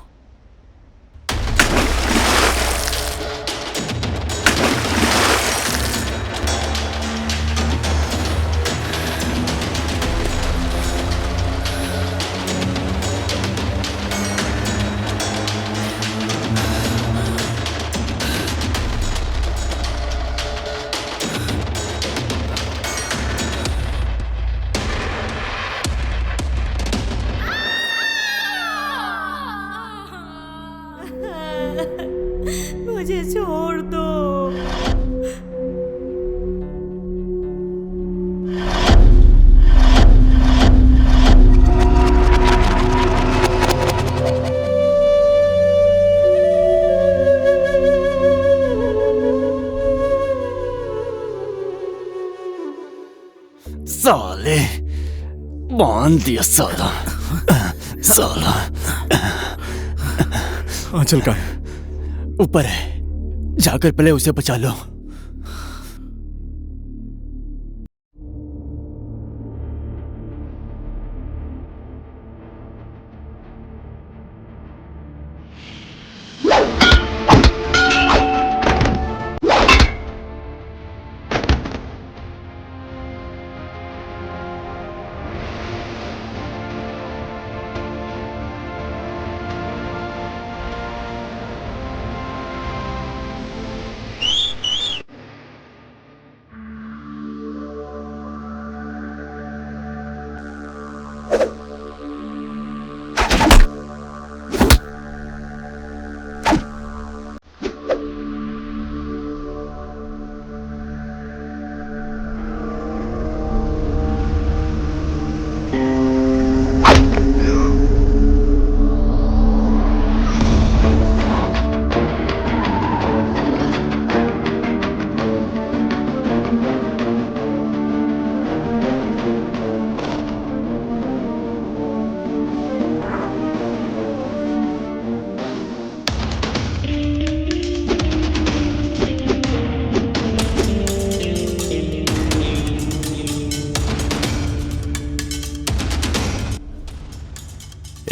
मुझे छोड़ दो। साले, बांध दिया साला। साला आंचल का है? ऊपर है, जाकर पहले उसे बचा लो।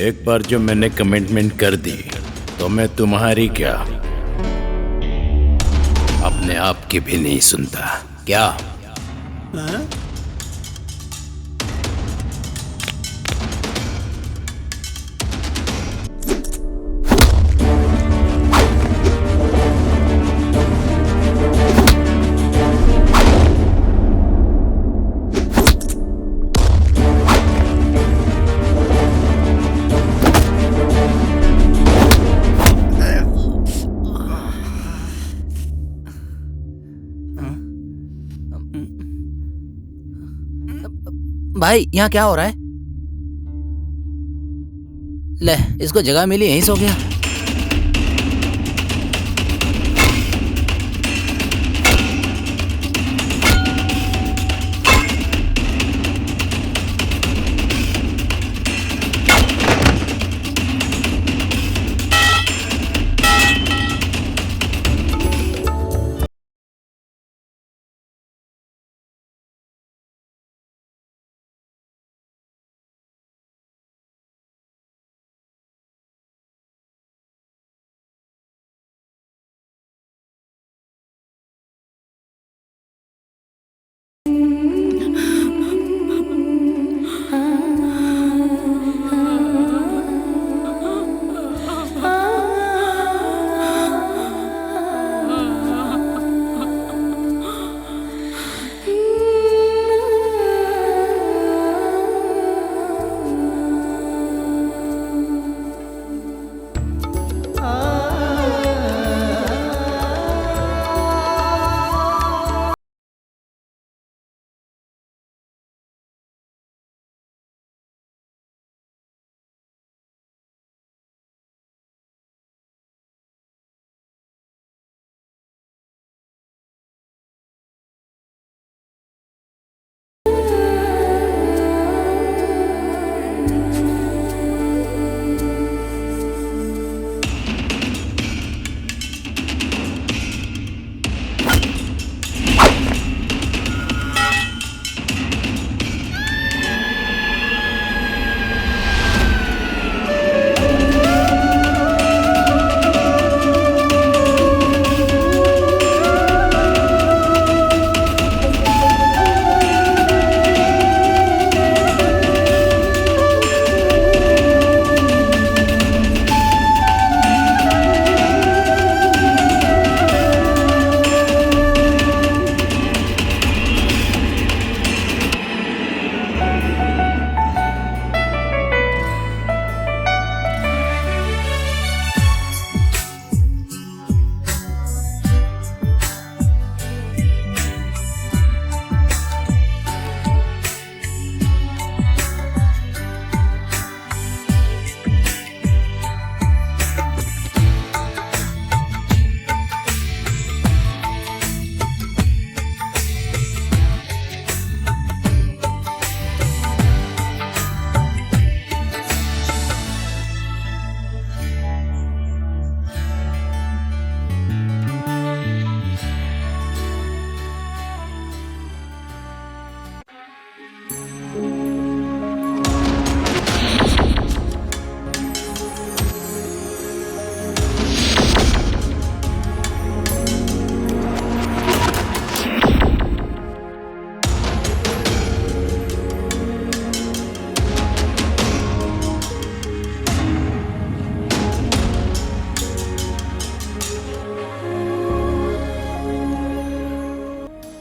एक बार जो मैंने कमिटमेंट कर दी तो मैं तुम्हारी क्या अपने आप की भी नहीं सुनता क्या? भाई यहाँ क्या हो रहा है? ले, इसको जगह मिली यहीं सो गया।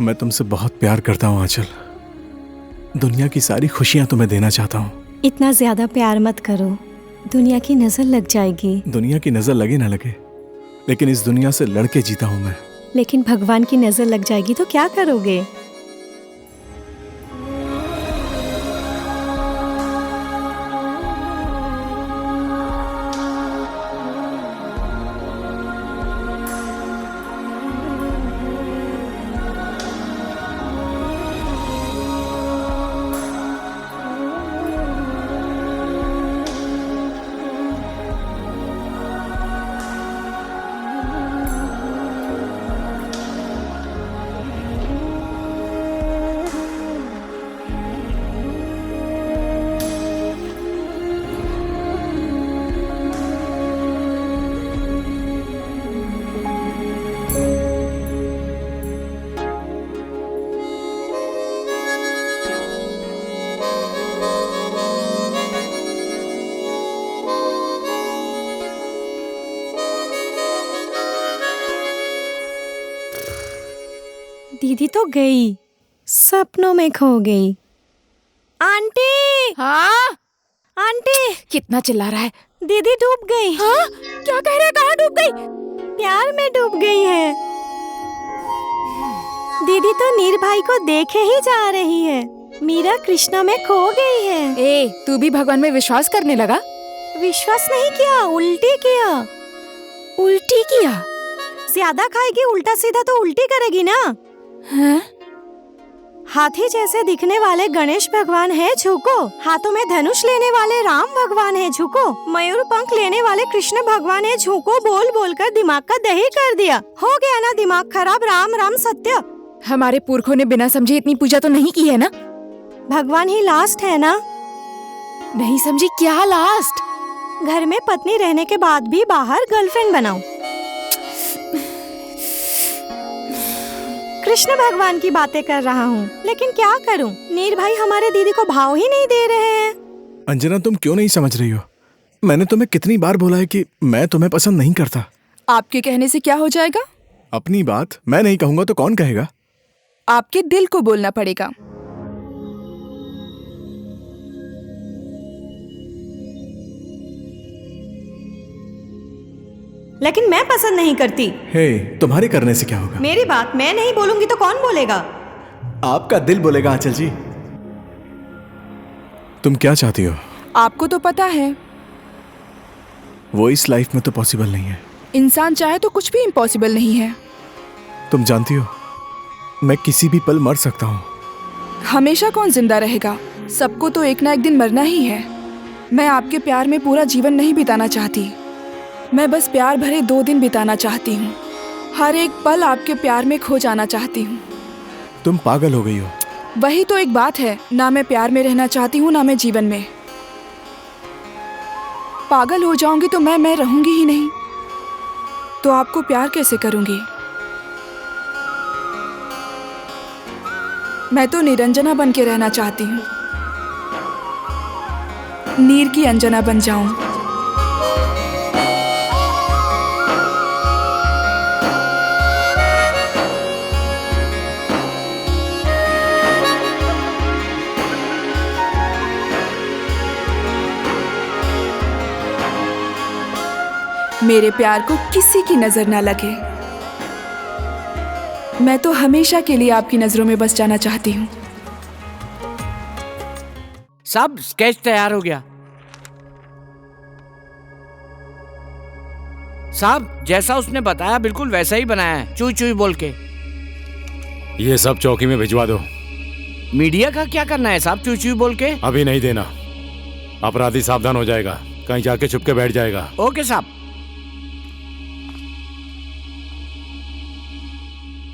मैं तुमसे बहुत प्यार करता हूँ आंचल। दुनिया की सारी खुशियाँ तुम्हें देना चाहता हूँ। इतना ज्यादा प्यार मत करो, दुनिया की नजर लग जाएगी। दुनिया की नजर लगे ना लगे, लेकिन इस दुनिया से लड़के जीता हूँ मैं। लेकिन भगवान की नजर लग जाएगी तो क्या करोगे? दीदी तो गई, सपनों में खो गई। आंटी, हाँ आंटी, कितना चिल्ला रहा है? दीदी डूब गई। हाँ क्या कह रहे हैं? कहाँ डूब गई? प्यार में डूब गई है। दीदी तो नीर भाई को देखे ही जा रही है। मीरा कृष्णा में खो गई है। ए, तू भी भगवान में विश्वास करने लगा? विश्वास नहीं किया, उल्टी किया। उल्टी किया? ज्यादा खाएगी उल्टा सीधा तो उल्टी करेगी ना। हाँ? हाथी जैसे दिखने वाले गणेश भगवान है झुको, हाथों में धनुष लेने वाले राम भगवान है झुको, मयूर पंख लेने वाले कृष्ण भगवान है झुको, बोल बोल कर दिमाग का दही कर दिया। हो गया ना दिमाग खराब। राम राम सत्य। हमारे पुरखों ने बिना समझे इतनी पूजा तो नहीं की है ना? भगवान ही लास्ट है ना। नहीं समझी क्या लास्ट? घर में पत्नी रहने के बाद भी बाहर गर्लफ्रेंड बनाओ। कृष्ण भगवान की बातें कर रहा हूँ, लेकिन क्या करूँ, नीर भाई हमारे दीदी को भाव ही नहीं दे रहे हैं। अंजना, तुम क्यों नहीं समझ रही हो? मैंने तुम्हें कितनी बार बोला है कि मैं तुम्हें पसंद नहीं करता। आपके कहने से क्या हो जाएगा? अपनी बात मैं नहीं कहूंगा तो कौन कहेगा? आपके दिल को बोलना पड़ेगा। लेकिन मैं पसंद नहीं करती। हे, तुम्हारे करने से क्या होगा? मेरी बात मैं नहीं बोलूंगी तो कौन बोलेगा? आपका दिल बोलेगा आंचल जी। तुम क्या चाहती हो? आपको तो पता है, वो इस लाइफ में तो पॉसिबल नहीं है। इंसान चाहे तो कुछ भी इम्पॉसिबल नहीं है। तुम जानती हो, मैं किसी भी पल मर सकता हूँ। हमेशा कौन जिंदा रहेगा? सबको तो एक ना एक दिन मरना ही है। मैं आपके प्यार में पूरा जीवन नहीं बिताना चाहती। मैं बस प्यार भरे 2 दिन बिताना चाहती हूँ। हर एक पल आपके प्यार में खो जाना चाहती हूँ। तुम पागल हो गई हो। वही तो एक बात है, ना मैं प्यार में रहना चाहती हूँ ना मैं जीवन में। पागल हो जाऊंगी तो मैं रहूंगी ही नहीं, तो आपको प्यार कैसे करूंगी? मैं तो निरंजना बन के रहना चाहती हूँ, नीर की अंजना बन जाऊं। मेरे प्यार को किसी की नजर ना लगे। मैं तो हमेशा के लिए आपकी नजरों में बस जाना चाहती हूँ। सब स्केच तैयार हो गया साहब, जैसा उसने बताया बिल्कुल वैसा ही बनाया है, चुई चुई बोल के। ये सब चौकी में भिजवा दो। मीडिया का क्या करना है साहब चुई चुई बोल के? अभी नहीं देना, अपराधी सावधान हो जाएगा, कहीं जाके छुप के बैठ जाएगा। ओके साहब।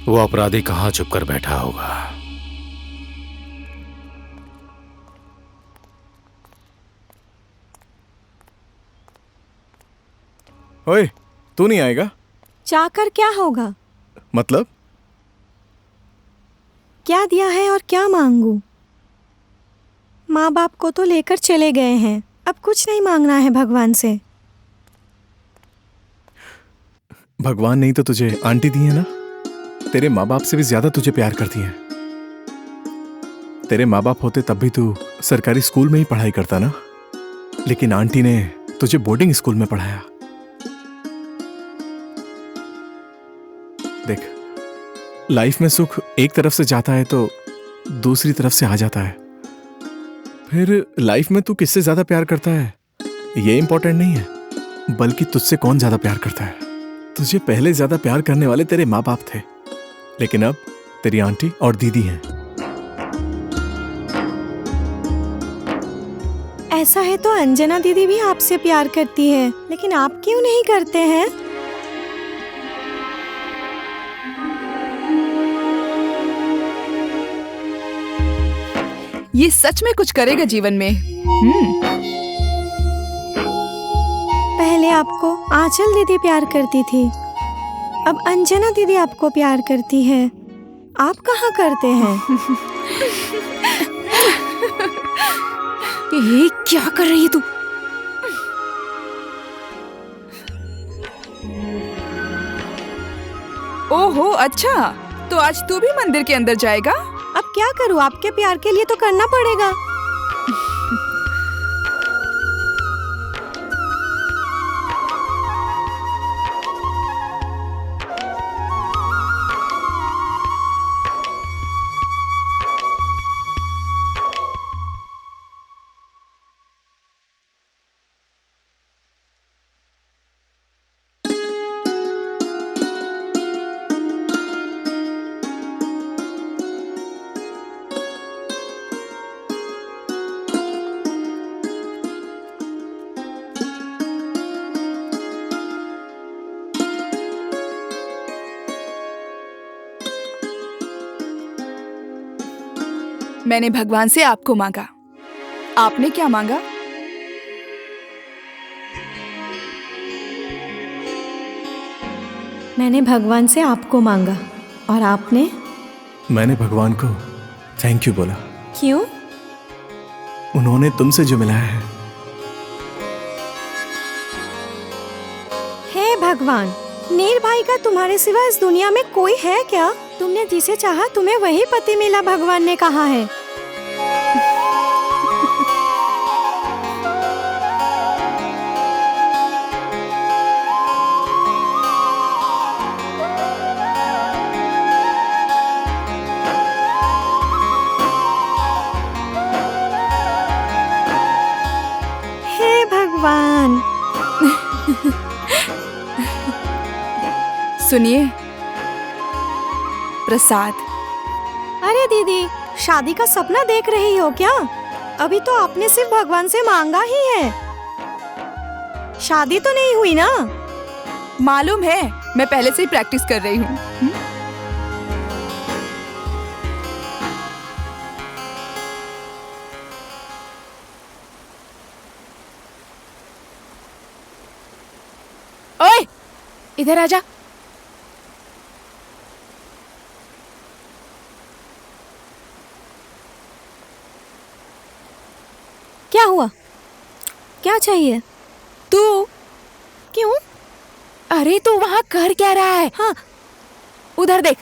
वो अपराधी कहाँ छुप कर बैठा होगा? ओए, तू नहीं आएगा? चाहकर क्या होगा? मतलब? क्या दिया है और क्या मांगू? माँ बाप को तो लेकर चले गए हैं, अब कुछ नहीं मांगना है भगवान से। भगवान नहीं तो तुझे आंटी दी है ना? तेरे माँ बाप से भी ज्यादा तुझे प्यार करती है। तेरे माँ बाप होते तब भी तू सरकारी स्कूल में ही पढ़ाई करता ना, लेकिन आंटी ने तुझे बोर्डिंग स्कूल में पढ़ाया। देख, लाइफ में सुख एक तरफ से जाता है तो दूसरी तरफ से आ जाता है। फिर लाइफ में तू किससे ज्यादा प्यार करता है ये इंपॉर्टेंट नहीं है, बल्कि तुझसे कौन ज्यादा प्यार करता है। तुझे पहले ज्यादा प्यार करने वाले तेरे माँ बाप थे, लेकिन अब तेरी आंटी और दीदी हैं। ऐसा है तो अंजना दीदी भी आपसे प्यार करती है, लेकिन आप क्यों नहीं करते हैं? ये सच में कुछ करेगा जीवन में। पहले आपको आंचल दीदी प्यार करती थी, अब अंजना दीदी आपको प्यार करती है। आप कहाँ करते हैं? ये क्या कर रही है तू? ओहो, अच्छा तो आज तू भी मंदिर के अंदर जाएगा? अब क्या करूँ, आपके प्यार के लिए तो करना पड़ेगा। मैंने भगवान से आपको मांगा, आपने क्या मांगा? मैंने भगवान से आपको मांगा और आपने? मैंने भगवान को थैंक यू बोला। क्यों? उन्होंने तुमसे जो मिलाया है। हे भगवान, नीर भाई का तुम्हारे सिवा इस दुनिया में कोई है क्या? तुमने जिसे चाहा तुम्हें वही पति मिला, भगवान ने कहा है। हे भगवान। सुनिए, प्रसाद। अरे दीदी, शादी का सपना देख रही हो क्या? अभी तो आपने सिर्फ भगवान से मांगा ही है, शादी तो नहीं हुई ना? मालूम है, मैं पहले से ही प्रैक्टिस कर रही हूँ। ओए, इधर आजा। क्या हुआ? क्या चाहिए? तू क्यों? अरे तू वहाँ कर क्या रहा है? हाँ, उधर देख।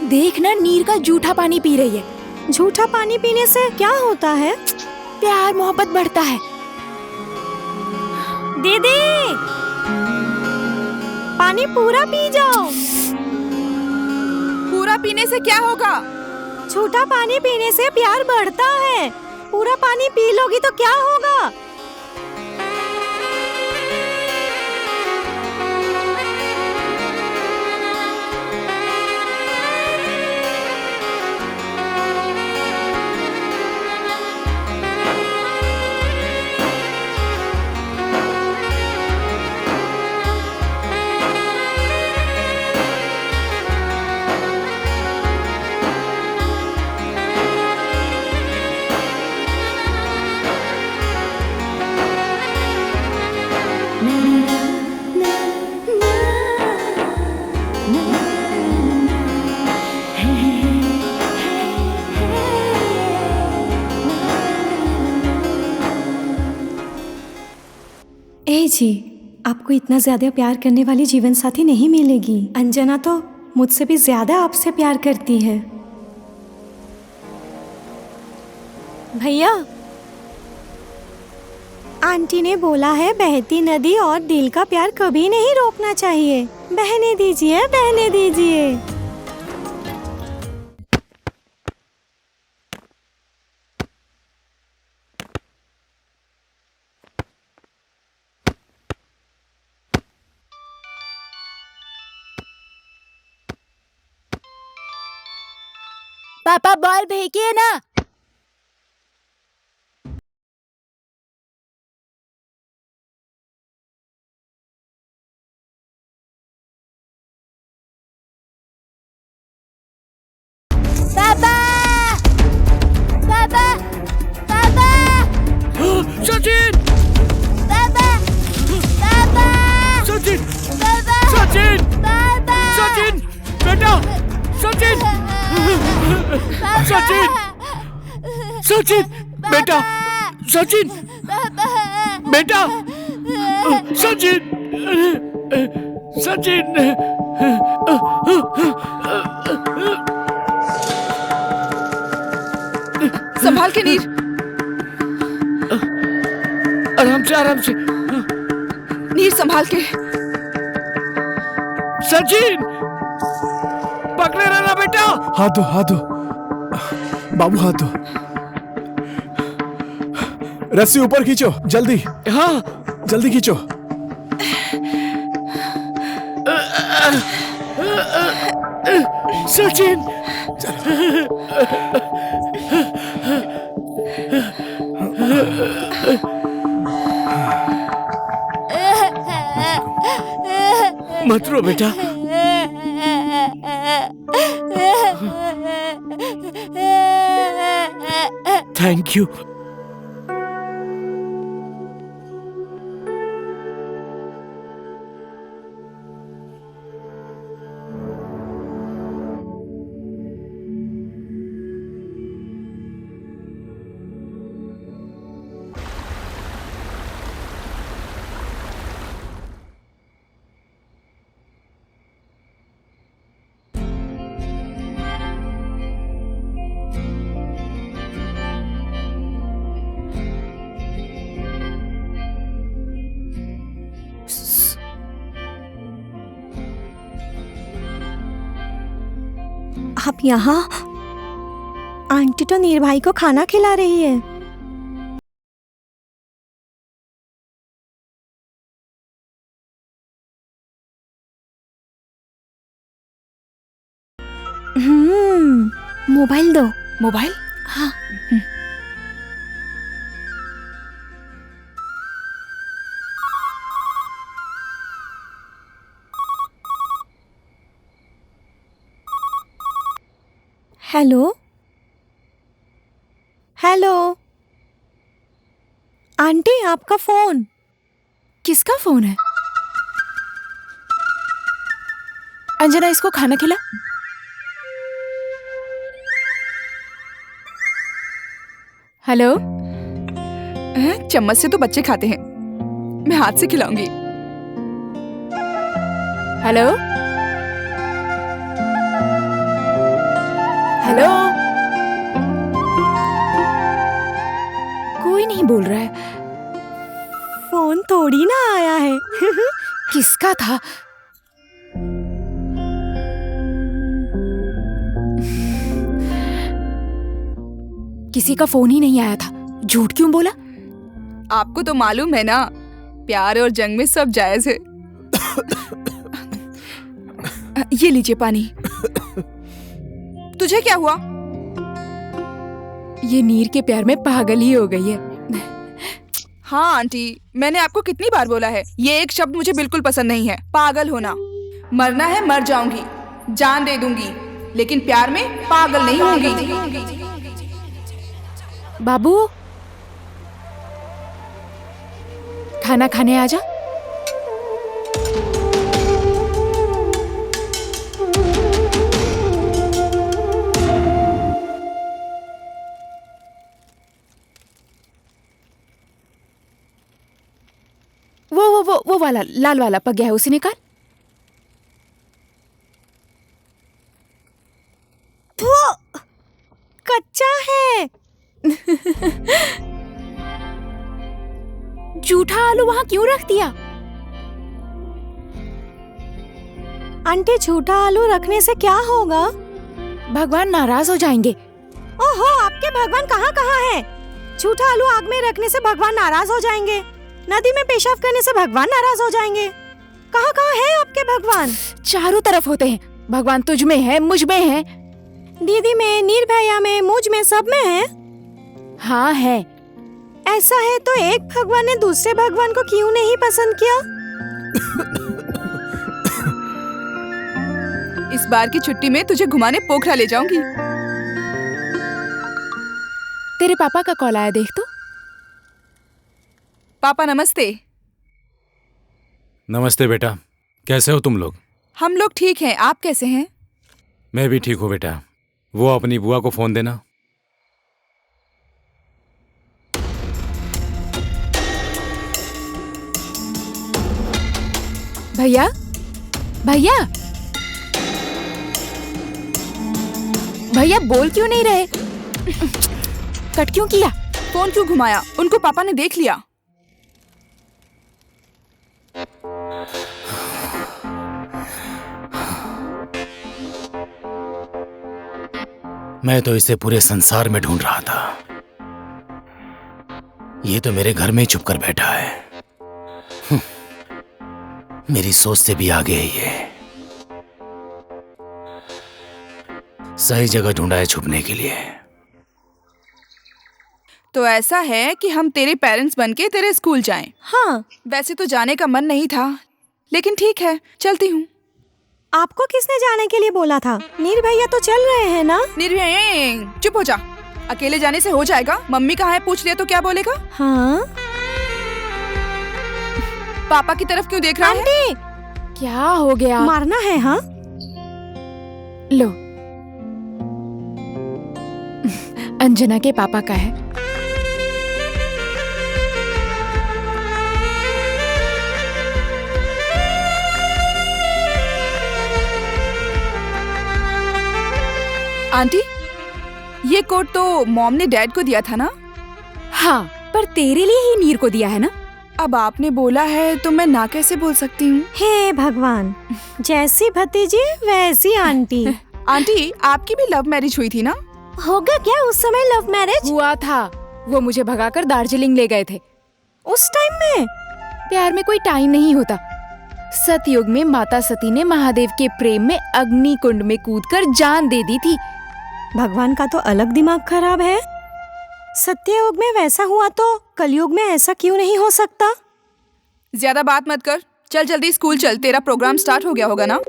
देखना, नीर का जूठा पानी पी रही है। झूठा पानी पीने से क्या होता है? प्यार मोहब्बत बढ़ता है। दीदी, पानी पूरा पी जाओ। पूरा पीने से क्या होगा? झूठा पानी पीने से प्यार बढ़ता है। पूरा पानी पी लोगी तो क्या होगा? ए जी, आपको इतना ज्यादा प्यार करने वाली जीवन साथी नहीं मिलेगी। अंजना तो मुझसे भी ज्यादा आपसे प्यार करती है। भैया, आंटी ने बोला है बहती नदी और दिल का प्यार कभी नहीं रोकना चाहिए। बहने दीजिए, बहने दीजिए। पापा बॉल फेंकिए ना। पापा, पापा, पापा, सचिन! पापा, पापा, सचिन! पापा, सचिन! पापा, सचिन! बेटा! सचिन, सचिन, बेटा, सचिन, बेटा, सचिन, सचिन। संभाल के नीर। आराम से, आराम से। नीर संभाल के। सचिन, पकड़े रहना बेटा। हाथ दो, हाथ दो। बाबू हाथ दो। रस्सी ऊपर खींचो, जल्दी। हाँ, जल्दी खींचो। सचिन, मत रो बेटा। Thank you. आप यहाँ? आंटी तो नीर भाई को खाना खिला रही है। मोबाइल दो। मोबाइल? हाँ। हेलो, हेलो आंटी, आपका फोन। किसका फोन है? अंजना, इसको खाना खिला। हेलो। चम्मच से तो बच्चे खाते हैं, मैं हाथ से खिलाऊंगी। Hello, hello. कोई नहीं बोल रहा है। फोन थोड़ी ना आया है। किसका था? किसी का फोन ही नहीं आया था। झूठ क्यों बोला? आपको तो मालूम है ना, प्यार और जंग में सब जायज है। ये लीजिए पानी। तुझे क्या हुआ? ये नीर के प्यार में पागल ही हो गई है। हाँ आंटी, मैंने आपको कितनी बार बोला है, ये एक शब्द मुझे बिल्कुल पसंद नहीं है, पागल होना। मरना है मर जाऊंगी, जान दे दूंगी, लेकिन प्यार में पागल नहीं होंगी। बाबू, खाना खाने आजा। वो वाला लाल वाला पक गया है, उसे निकाल। वो कच्चा है। जूठा आलू वहां क्यों रख दिया? आंटी, झूठा आलू रखने से क्या होगा? भगवान नाराज हो जाएंगे। ओहो, आपके भगवान कहाँ कहाँ है? झूठा आलू आग में रखने से भगवान नाराज हो जाएंगे, नदी में पेशाब करने से भगवान नाराज हो जाएंगे। कहाँ कहाँ है आपके भगवान? चारों तरफ होते हैं भगवान। तुझ में है, मुझ में है, दीदी में, नीर भैया में, मुझ में, सब में है। हाँ है। ऐसा है तो एक भगवान ने दूसरे भगवान को क्यों नहीं पसंद किया? इस बार की छुट्टी में तुझे घुमाने पोखरा ले जाऊंगी। तेरे पापा का कॉल आया, देख तो। पापा नमस्ते। नमस्ते बेटा, कैसे हो तुम लोग? हम लोग ठीक हैं, आप कैसे हैं? मैं भी ठीक हूँ बेटा। वो अपनी बुआ को फोन देना। भैया भैया भैया बोल क्यों नहीं रहे? कट क्यों किया? फोन क्यों घुमाया? उनको पापा ने देख लिया। मैं तो इसे पूरे संसार में ढूंढ रहा था, ये तो मेरे घर में ही छुप कर बैठा है। मेरी सोच से भी आगे है ये। सही जगह ढूंढा है छुपने के लिए। तो ऐसा है कि हम तेरे पेरेंट्स बनके तेरे स्कूल जाएं। हाँ, वैसे तो जाने का मन नहीं था, लेकिन ठीक है, चलती हूँ। आपको किसने जाने के लिए बोला था? नीर भैया तो चल रहे हैं ना? निर्भय, चुप हो जा। अकेले जाने से हो जाएगा? मम्मी कहाँ है पूछ लिया तो क्या बोलेगा? हाँ, पापा की तरफ क्यों देख रहा है? आंटी, क्या हो गया? मारना है? हाँ, लो, अंजना के पापा का है। आंटी, ये कोट तो मॉम ने डैड को दिया था ना? हाँ, पर तेरे लिए ही नीर को दिया है ना? अब आपने बोला है तो मैं ना कैसे बोल सकती हूँ? हे भगवान, जैसी भतीजी वैसी आंटी। आंटी, आपकी भी लव मैरिज हुई थी ना? होगा क्या उस समय लव मैरिज? हुआ था। वो मुझे भगाकर दार्जिलिंग ले गए थे। उस टाइम में? प्यार में कोई टाइम नहीं होता। सतयुग में माता सती ने महादेव के प्रेम में अग्नि कुंड में कूदकर जान दे दी थी। भगवान का तो अलग दिमाग खराब है। सत्ययुग में वैसा हुआ तो कलयुग में ऐसा क्यों नहीं हो सकता? ज्यादा बात मत कर, चल जल्दी स्कूल चल। तेरा प्रोग्राम स्टार्ट हो गया होगा ना?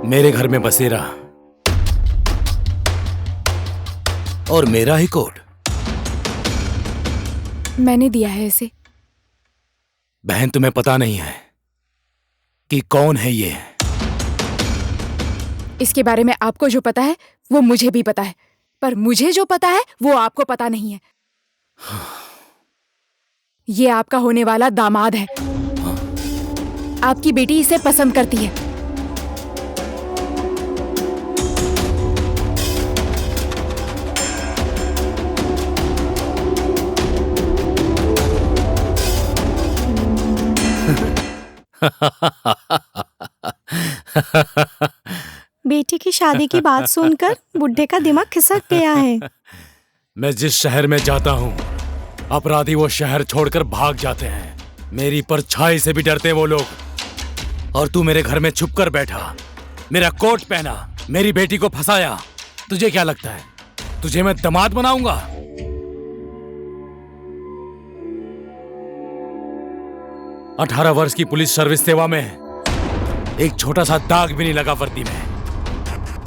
मेरे घर में बसेरा और मेरा ही कोड। मैंने दिया है इसे। बहन, तुम्हें पता नहीं है कि कौन है ये? इसके बारे में आपको जो पता है वो मुझे भी पता है, पर मुझे जो पता है वो आपको पता नहीं है। ये आपका होने वाला दामाद है। आपकी बेटी इसे पसंद करती है। बेटी की शादी की बात सुनकर बुढ़े का दिमाग खिसक गया है। मैं जिस शहर में जाता हूँ अपराधी वो शहर छोड़कर भाग जाते हैं। मेरी परछाई से भी डरते वो लोग। और तू मेरे घर में छुप कर बैठा, मेरा कोट पहना, मेरी बेटी को फंसाया। तुझे क्या लगता है तुझे मैं दामाद बनाऊंगा? 18 वर्ष की पुलिस सर्विस सेवा में एक छोटा सा दाग भी नहीं लगा वर्दी में।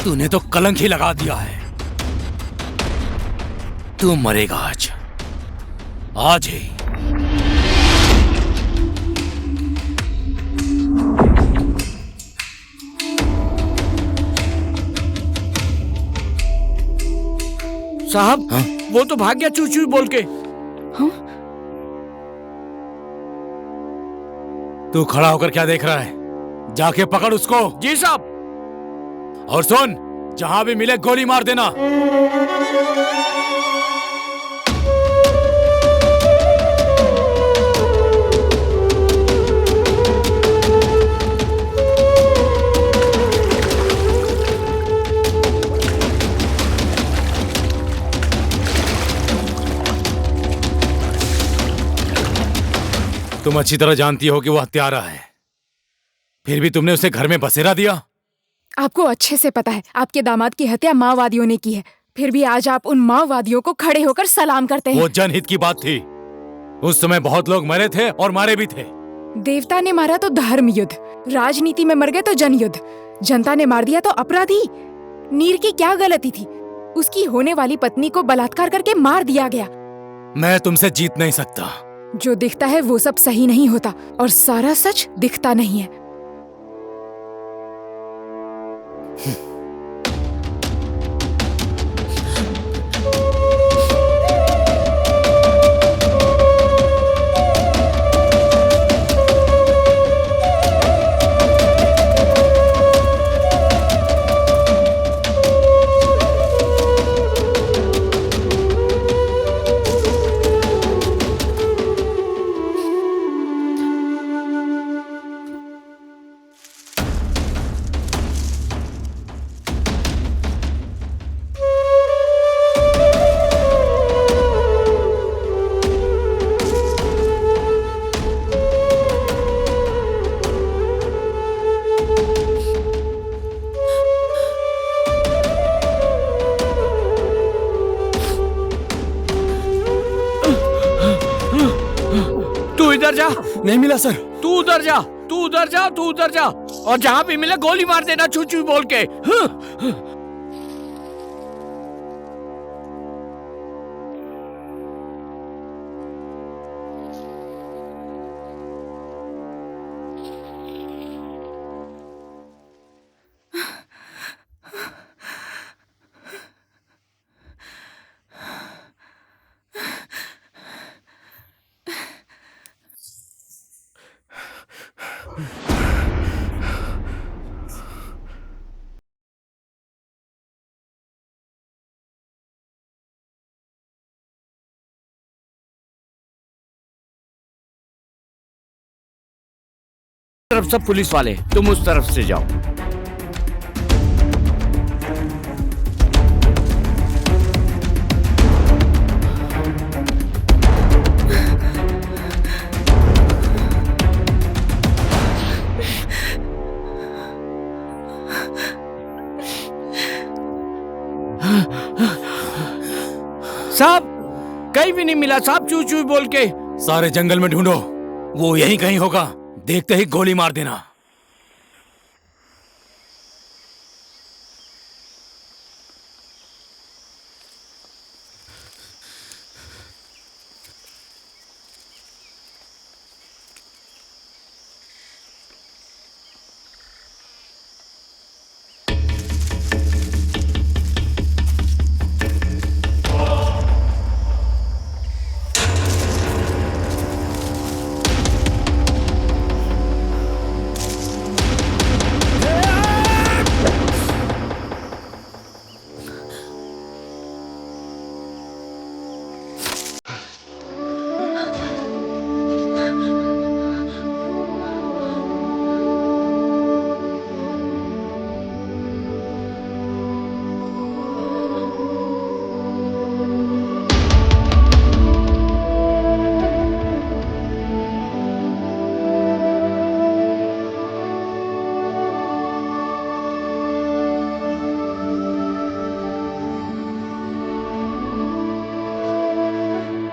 तूने तो कलंक ही लगा दिया है। तू मरेगा आज, आज ही। साहब, वो तो भाग गया चू चू बोल के। तू खड़ा होकर क्या देख रहा है? जाके पकड़ उसको। जी साहब। और सुन, जहां भी मिले गोली मार देना। तुम अच्छी तरह जानती हो कि वो हत्यारा है, फिर भी तुमने उसे घर में बसेरा दिया। आपको अच्छे से पता है आपके दामाद की हत्या माओवादियों ने की है, फिर भी आज आप उन माओवादियों को खड़े होकर सलाम करते हैं। वो जनहित की बात थी। उस समय बहुत लोग मरे थे और मारे भी थे। देवता ने मारा तो धर्म युद्ध, राजनीति में मर गए तो जनयुद्ध, जनता ने मार दिया तो अपराधी। नीर की क्या गलती थी? उसकी होने वाली पत्नी को बलात्कार करके मार दिया गया। मैं तुमसे जीत नहीं सकता। जो दिखता है वो सब सही नहीं होता और सारा सच दिखता नहीं है। इधर जा। नहीं मिला सर। तू उधर जा, तू उधर जा, तू उधर जा, और जहां भी मिले गोली मार देना छू छू बोल के। तरफ सब पुलिस वाले, तुम उस तरफ से जाओ। साहब कहीं भी नहीं मिला साहब, चू चू बोल के। सारे जंगल में ढूंढो, वो यहीं कहीं होगा। देखते ही गोली मार देना।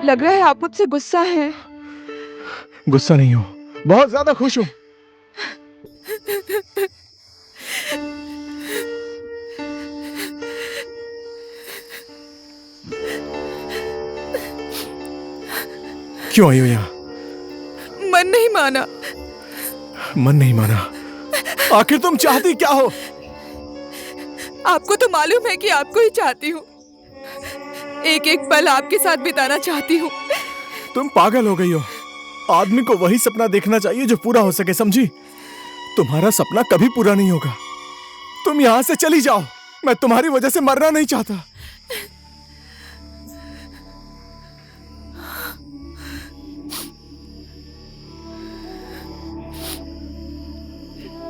लग रहा है आप मुझसे गुस्सा हैं। गुस्सा नहीं हो, बहुत ज्यादा खुश हूं। क्यों आई हो यहाँ? मन नहीं माना। मन नहीं माना? आखिर तुम चाहती क्या हो? आपको तो मालूम है कि आपको ही चाहती हूँ। एक एक पल आपके साथ बिताना चाहती हूँ। तुम पागल हो गई हो। आदमी को वही सपना देखना चाहिए जो पूरा हो सके, समझी? तुम्हारा सपना कभी पूरा नहीं होगा। तुम यहाँ से चली जाओ। मैं तुम्हारी वजह से मरना नहीं चाहता।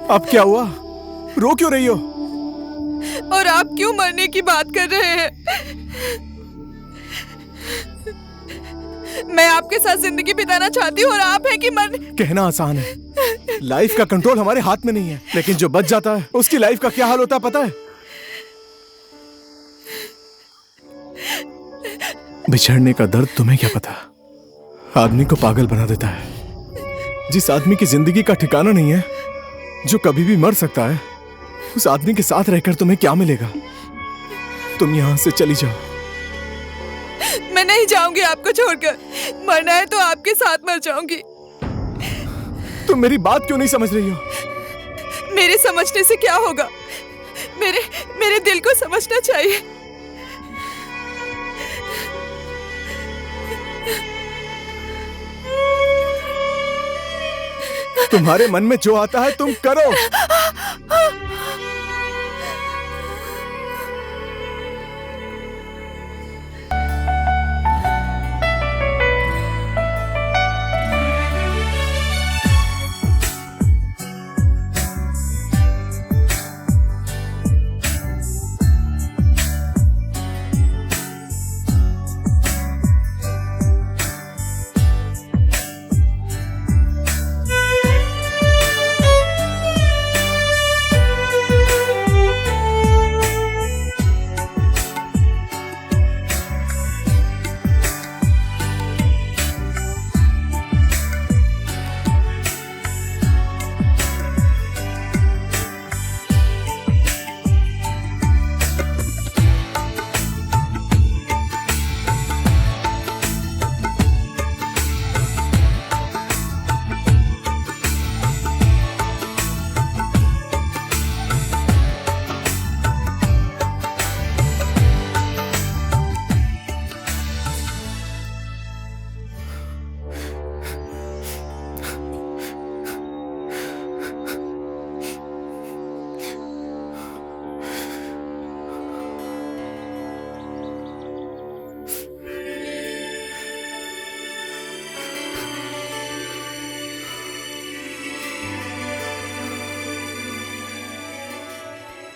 अब क्या हुआ? रो क्यों रही हो? और आप क्यों मरने की बात कर रहे हैं? मैं आपके साथ जिंदगी बिताना चाहती हूँ और आप हैं कि मर। कहना आसान है, लाइफ का कंट्रोल हमारे हाथ में नहीं है, लेकिन जो बच जाता है उसकी लाइफ का क्या हाल होता है पता है? बिछड़ने का दर्द तुम्हें क्या पता? आदमी को पागल बना देता है। जिस आदमी की जिंदगी का ठिकाना नहीं है, जो कभी भी मर सकता है, उस आदमी के साथ रहकर तुम्हें क्या मिलेगा? तुम यहां से चली जाओ। मैं नहीं जाऊंगी आपको छोड़कर। मरना है तो आपके साथ मर जाऊंगी। तुम मेरी बात क्यों नहीं समझ रही हो? मेरे समझने से क्या होगा? मेरे दिल को समझना चाहिए। तुम्हारे मन में जो आता है तुम करो।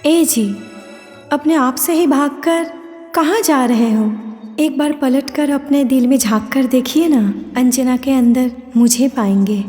ए जी, अपने आप से ही भागकर कहाँ जा रहे हो? एक बार पलटकर अपने दिल में झांक कर देखिए ना, अंजना के अंदर मुझे पाएंगे।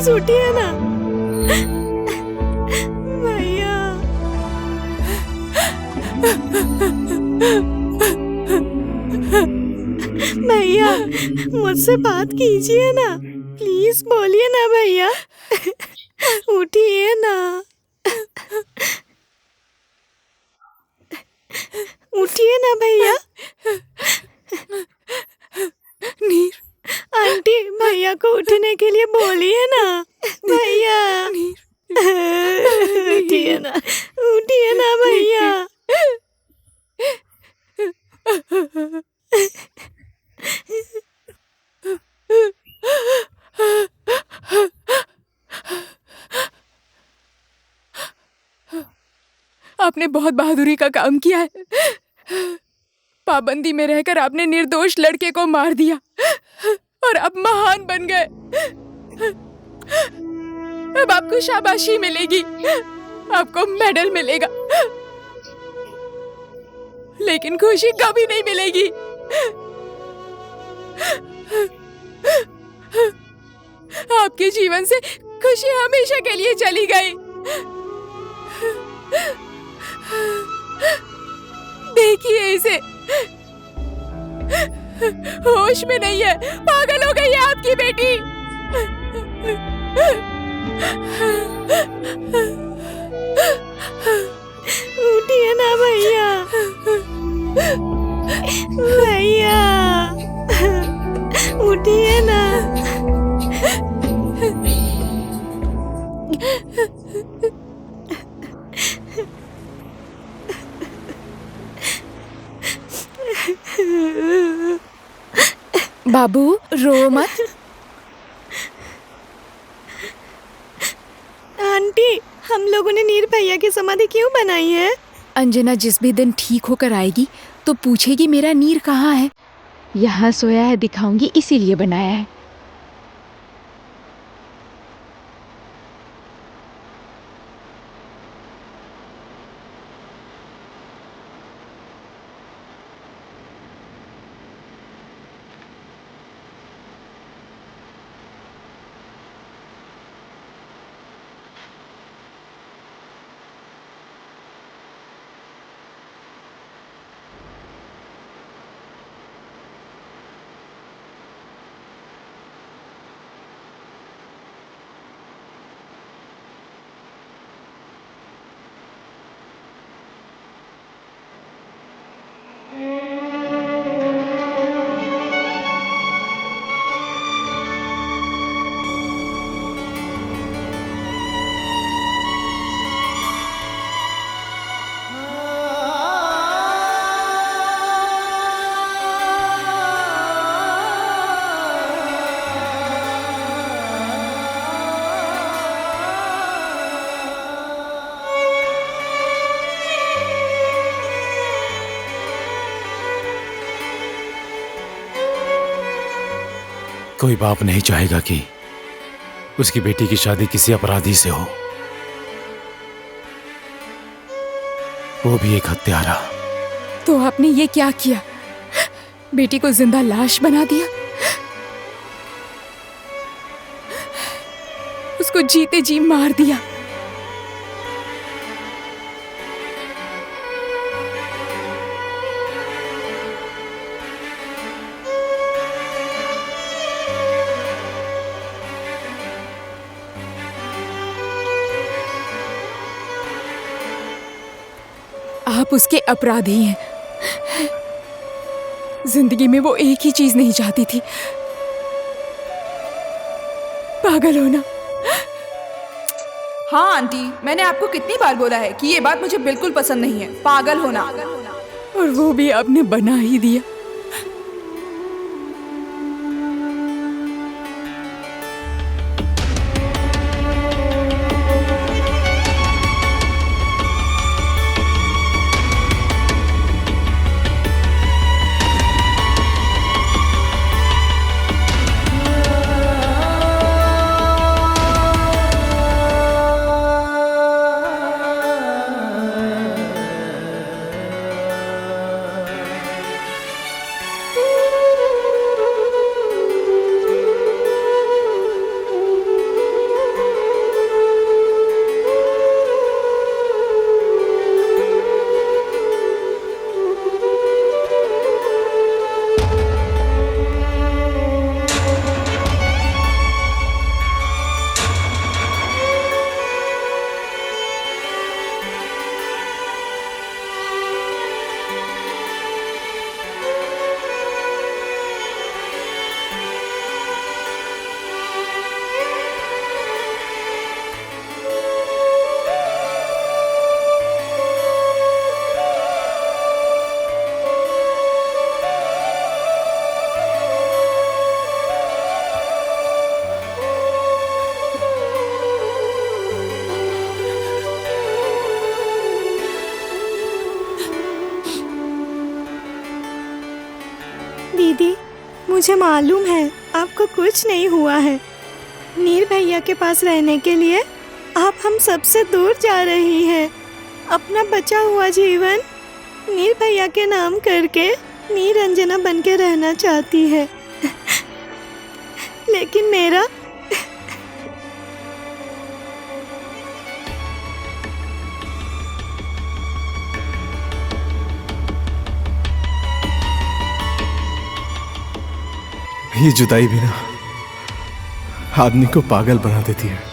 प्लीज उठिए ना भैया। भैया मुझसे बात कीजिए ना, प्लीज बोलिए ना भैया। उठिए ना, उठिए ना भैया। नीर, आंटी भैया को उठने के लिए बोलिए ना भैया। उठिए ना, उठिए ना भैया। आपने बहुत बहादुरी का काम किया है। पाबंदी में रहकर आपने निर्दोष लड़के को मार दिया और अब महान बन गए। अब आपको शाबाशी मिलेगी, आपको मेडल मिलेगा, लेकिन खुशी कभी नहीं मिलेगी। आपके जीवन से खुशी हमेशा के लिए चली गई। देखिए इसे, होश में नहीं है, पागल हो गई है आपकी बेटी। उठिए ना भैया, भैया उठिए ना। बाबू रो मत। आंटी हम लोगों ने नीर भैया की समाधि क्यों बनाई है? अंजना जिस भी दिन ठीक होकर आएगी तो पूछेगी मेरा नीर कहाँ है। यहाँ सोया है दिखाऊंगी, इसीलिए बनाया है। कोई बाप नहीं चाहेगा कि उसकी बेटी की शादी किसी अपराधी से हो, वो भी एक हत्यारा। तो आपने ये क्या किया? बेटी को जिंदा लाश बना दिया, उसको जीते जी मार दिया। आप उसके अपराधी हैं। जिंदगी में वो एक ही चीज नहीं चाहती थी, पागल होना। हाँ आंटी, मैंने आपको कितनी बार बोला है कि ये बात मुझे बिल्कुल पसंद नहीं है, पागल होना। और वो भी आपने बना ही दिया। मुझे मालूम है आपको कुछ नहीं हुआ है। नीर भैया के पास रहने के लिए आप हम सबसे दूर जा रही हैं। अपना बचा हुआ जीवन नीर भैया के नाम करके नीर अंजना बन के रहना चाहती है। लेकिन मेरा ये जुदाई भी ना आदमी को पागल बना देती है।